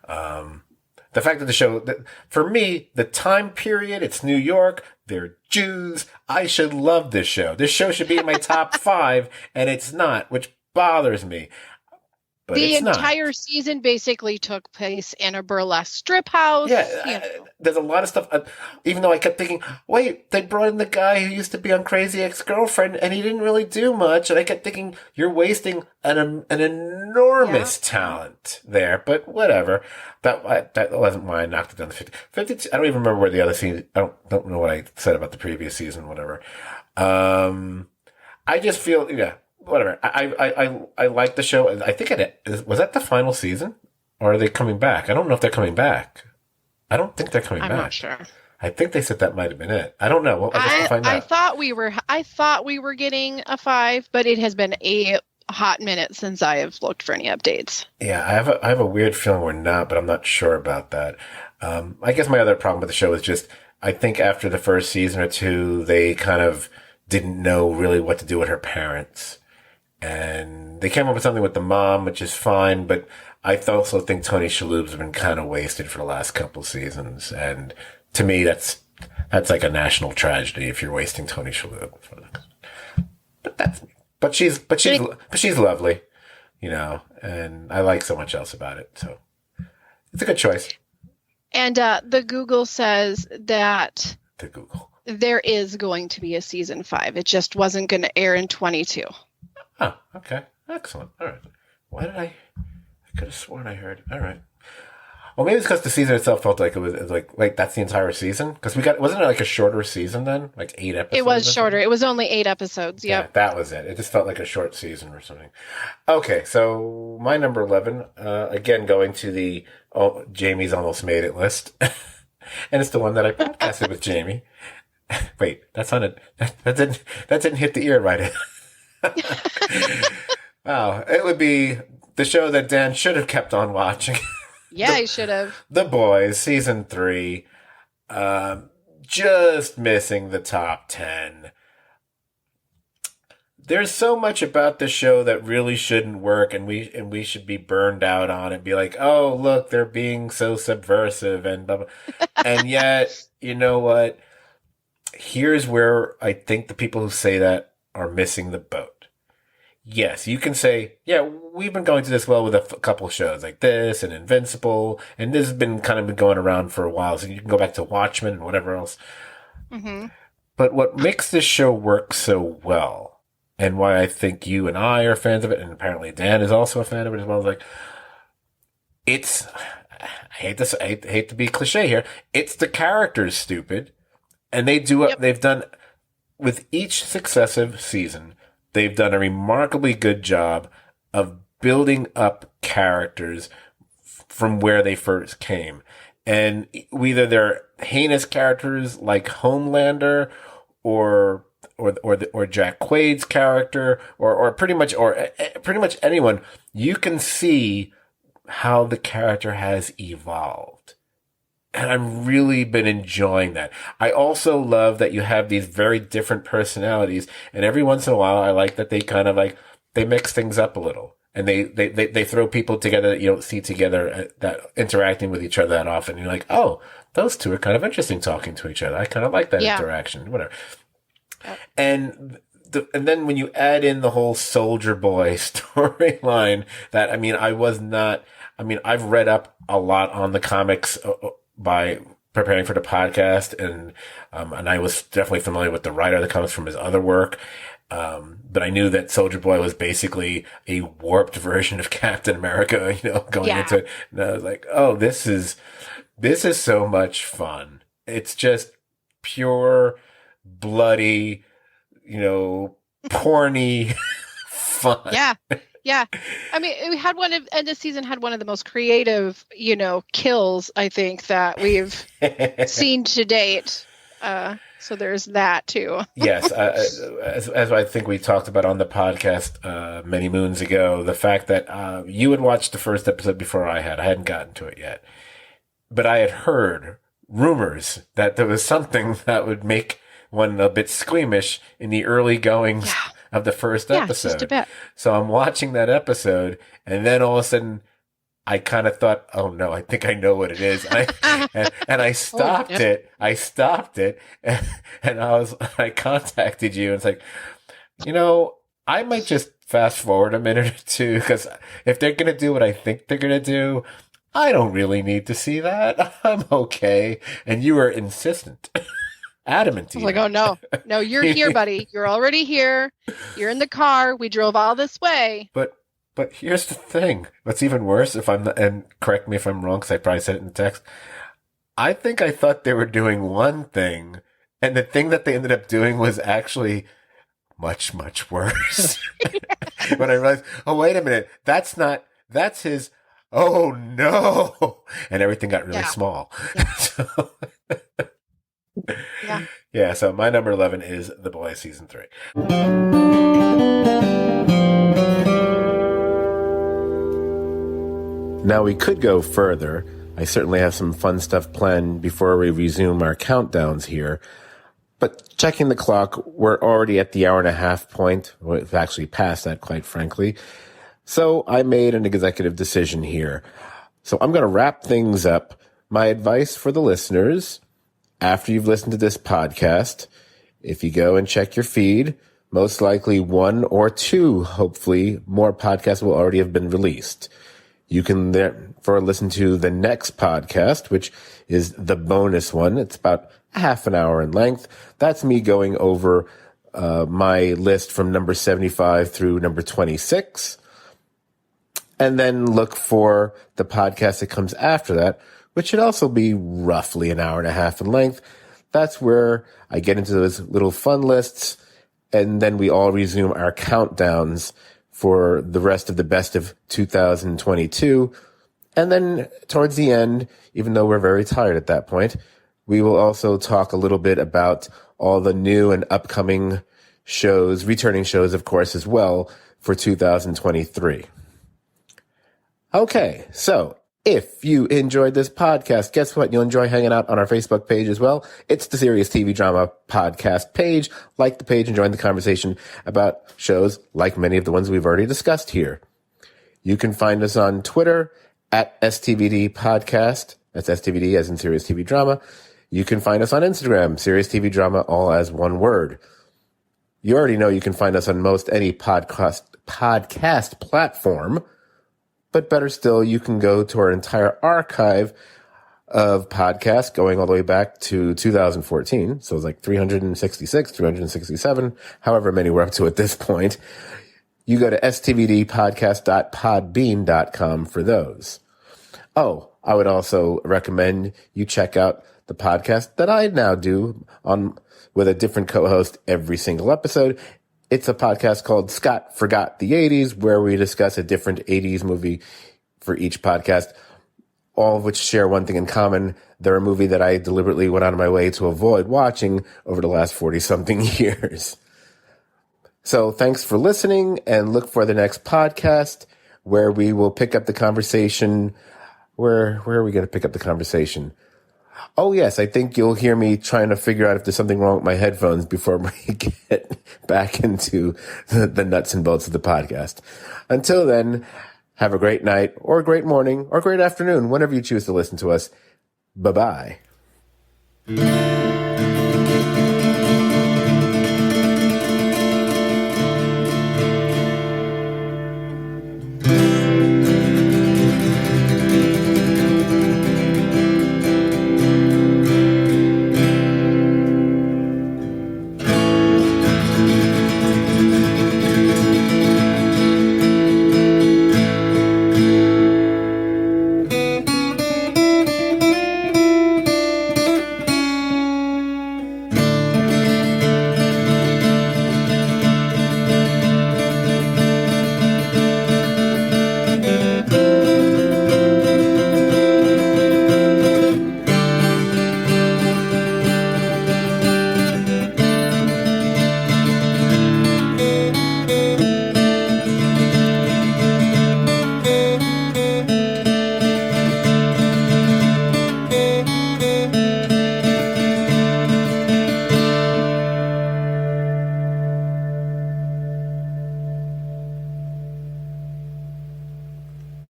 The fact that the show, for me, the time period, it's New York, they're Jews. I should love this show. This show should be in my top 5, and it's not, which bothers me. But the entire season basically took place in a burlesque strip house. Yeah, there's a lot of stuff. Even though I kept thinking, wait, they brought in the guy who used to be on Crazy Ex-Girlfriend, and he didn't really do much. And I kept thinking, you're wasting an enormous talent there. But whatever. That wasn't why I knocked it down to 50. 52. I don't even remember where the other season. I don't know what I said about the previous season. Whatever. I just feel whatever. I like the show. I think was that the final season, or are they coming back? I don't know if they're coming back. I don't think they're coming back. I'm not sure. I think they said that might have been it. I don't know. Well, I guess we'll find out. I thought we were getting a 5, but it has been a hot minute since I have looked for any updates. Yeah, I have a weird feeling we're not, but I'm not sure about that. I guess my other problem with the show is just I think after the first season or 2, they kind of didn't know really what to do with her parents. And they came up with something with the mom, which is fine, but I also think Tony Shalhoub's been kind of wasted for the last couple seasons. And to me, that's like a national tragedy if you're wasting Tony Shalhoub. But she's lovely, and I like so much else about it. So it's a good choice. And the Google says that there is going to be a season 5. It just wasn't going to air in 22. Oh, okay. Excellent. All right. Why did I could have sworn I heard. All right. Well, maybe it's because the season itself felt like it was like, wait, that's the entire season? Because wasn't it like a shorter season then? Like 8 episodes? It was shorter. It was only 8 episodes. Yep. Yeah, that was it. It just felt like a short season or something. Okay, so my number 11, again, going to the Jamie's Almost Made It list. And it's the one that I podcasted with Jamie. Wait, that's on it. That didn't hit the ear right. Wow, it would be the show that Dan should have kept on watching. Yeah, I should have. The Boys, season 3. Just missing the top 10. There's so much about the show that really shouldn't work, and we should be burned out on it. Be like, oh, look, they're being so subversive and blah, blah. And yet, you know what? Here's where I think the people who say that are missing the boat. Yes, you can say, yeah, we've been going to this well with a couple of shows like this and Invincible, and this has been kind of been going around for a while, so you can go back to Watchmen and whatever else. Mm-hmm. But what makes this show work so well, and why I think you and I are fans of it, and apparently Dan is also a fan of it as well, is like, I hate to be cliche here, it's the characters, stupid, and they've done, with each successive season, they've done a remarkably good job of building up characters from where they first came. And whether they're heinous characters like Homelander or Jack Quaid's character or pretty much anyone, you can see how the character has evolved. And I've really been enjoying that. I also love that you have these very different personalities. And every once in a while, I like that they kind of they mix things up a little. And they throw people together that you don't see together, that interacting with each other that often. And you're like, oh, those two are kind of interesting talking to each other. I kind of like that interaction, whatever. And then when you add in the whole Soldier Boy storyline, I've read up a lot on the comics by preparing for the podcast, and I was definitely familiar with the writer that comes from his other work. But I knew that Soldier Boy was basically a warped version of Captain America, going into it. And I was like, oh, this is so much fun. It's just pure, bloody, porny fun. Yeah. Yeah. I mean, this season had one of the most creative, kills, I think, that we've seen to date. So there's that too. Yes. As I think we talked about on the podcast many moons ago, the fact that you had watched the first episode before I hadn't gotten to it yet. But I had heard rumors that there was something that would make one a bit squeamish in the early goings of the first episode. Just a bit. So I'm watching that episode, and then all of a sudden, I kind of thought, "Oh no, I think I know what it is." And I stopped it. I stopped it, and I contacted you, and it's like, I might just fast forward a minute or two, because if they're gonna do what I think they're gonna do, I don't really need to see that. I'm okay. And you were insistent. Adamant. I was like, oh no, you're here, buddy. You're already here. You're in the car. We drove all this way. But here's the thing. What's even worse, and correct me if I'm wrong, because I probably said it in the text. I think I thought they were doing one thing, and the thing that they ended up doing was actually much, much worse. When I realized, oh, wait a minute, that's his, oh no. And everything got really small. Yeah. Yeah, so my number 11 is The Boys season 3. Now we could go further. I certainly have some fun stuff planned before we resume our countdowns here. But checking the clock, we're already at the hour and a half point. We've actually passed that, quite frankly. So I made an executive decision here. So I'm going to wrap things up. My advice for the listeners: after you've listened to this podcast, if you go and check your feed, most likely one or two, hopefully, more podcasts will already have been released. You can therefore listen to the next podcast, which is the bonus one. It's about half an hour in length. That's me going over my list from number 75 through number 26. And then look for the podcast that comes after that, which should also be roughly an hour and a half in length. That's where I get into those little fun lists, and then we all resume our countdowns for the rest of the best of 2022. And then towards the end, even though we're very tired at that point, We will also talk a little bit about all the new and upcoming shows, returning shows, of course, as well for 2023. Okay, so if you enjoyed this podcast, guess what? You'll enjoy hanging out on our Facebook page as well. It's the Serious TV Drama Podcast page. Like the page and join the conversation about shows like many of the ones we've already discussed here. You can find us on Twitter at STVD Podcast. That's STVD as in Serious TV Drama. You can find us on Instagram, Serious TV Drama, all as one word. You already know you can find us on most any podcast platform. But better still, you can go to our entire archive of podcasts going all the way back to 2014. So it's like 366, 367, however many we're up to at this point. You go to stvdpodcast.podbean.com for those. Oh, I would also recommend you check out the podcast that I now do with a different co-host every single episode. It's a podcast called Scot Forgot the 80s, where we discuss a different 80s movie for each podcast, all of which share one thing in common. They're a movie that I deliberately went out of my way to avoid watching over the last 40-something years. So thanks for listening, and look for the next podcast where we will pick up the conversation. Where are we going to pick up the conversation? Oh, yes, I think you'll hear me trying to figure out if there's something wrong with my headphones before we get back into the nuts and bolts of the podcast. Until then, have a great night or a great morning or a great afternoon, whenever you choose to listen to us. Bye-bye.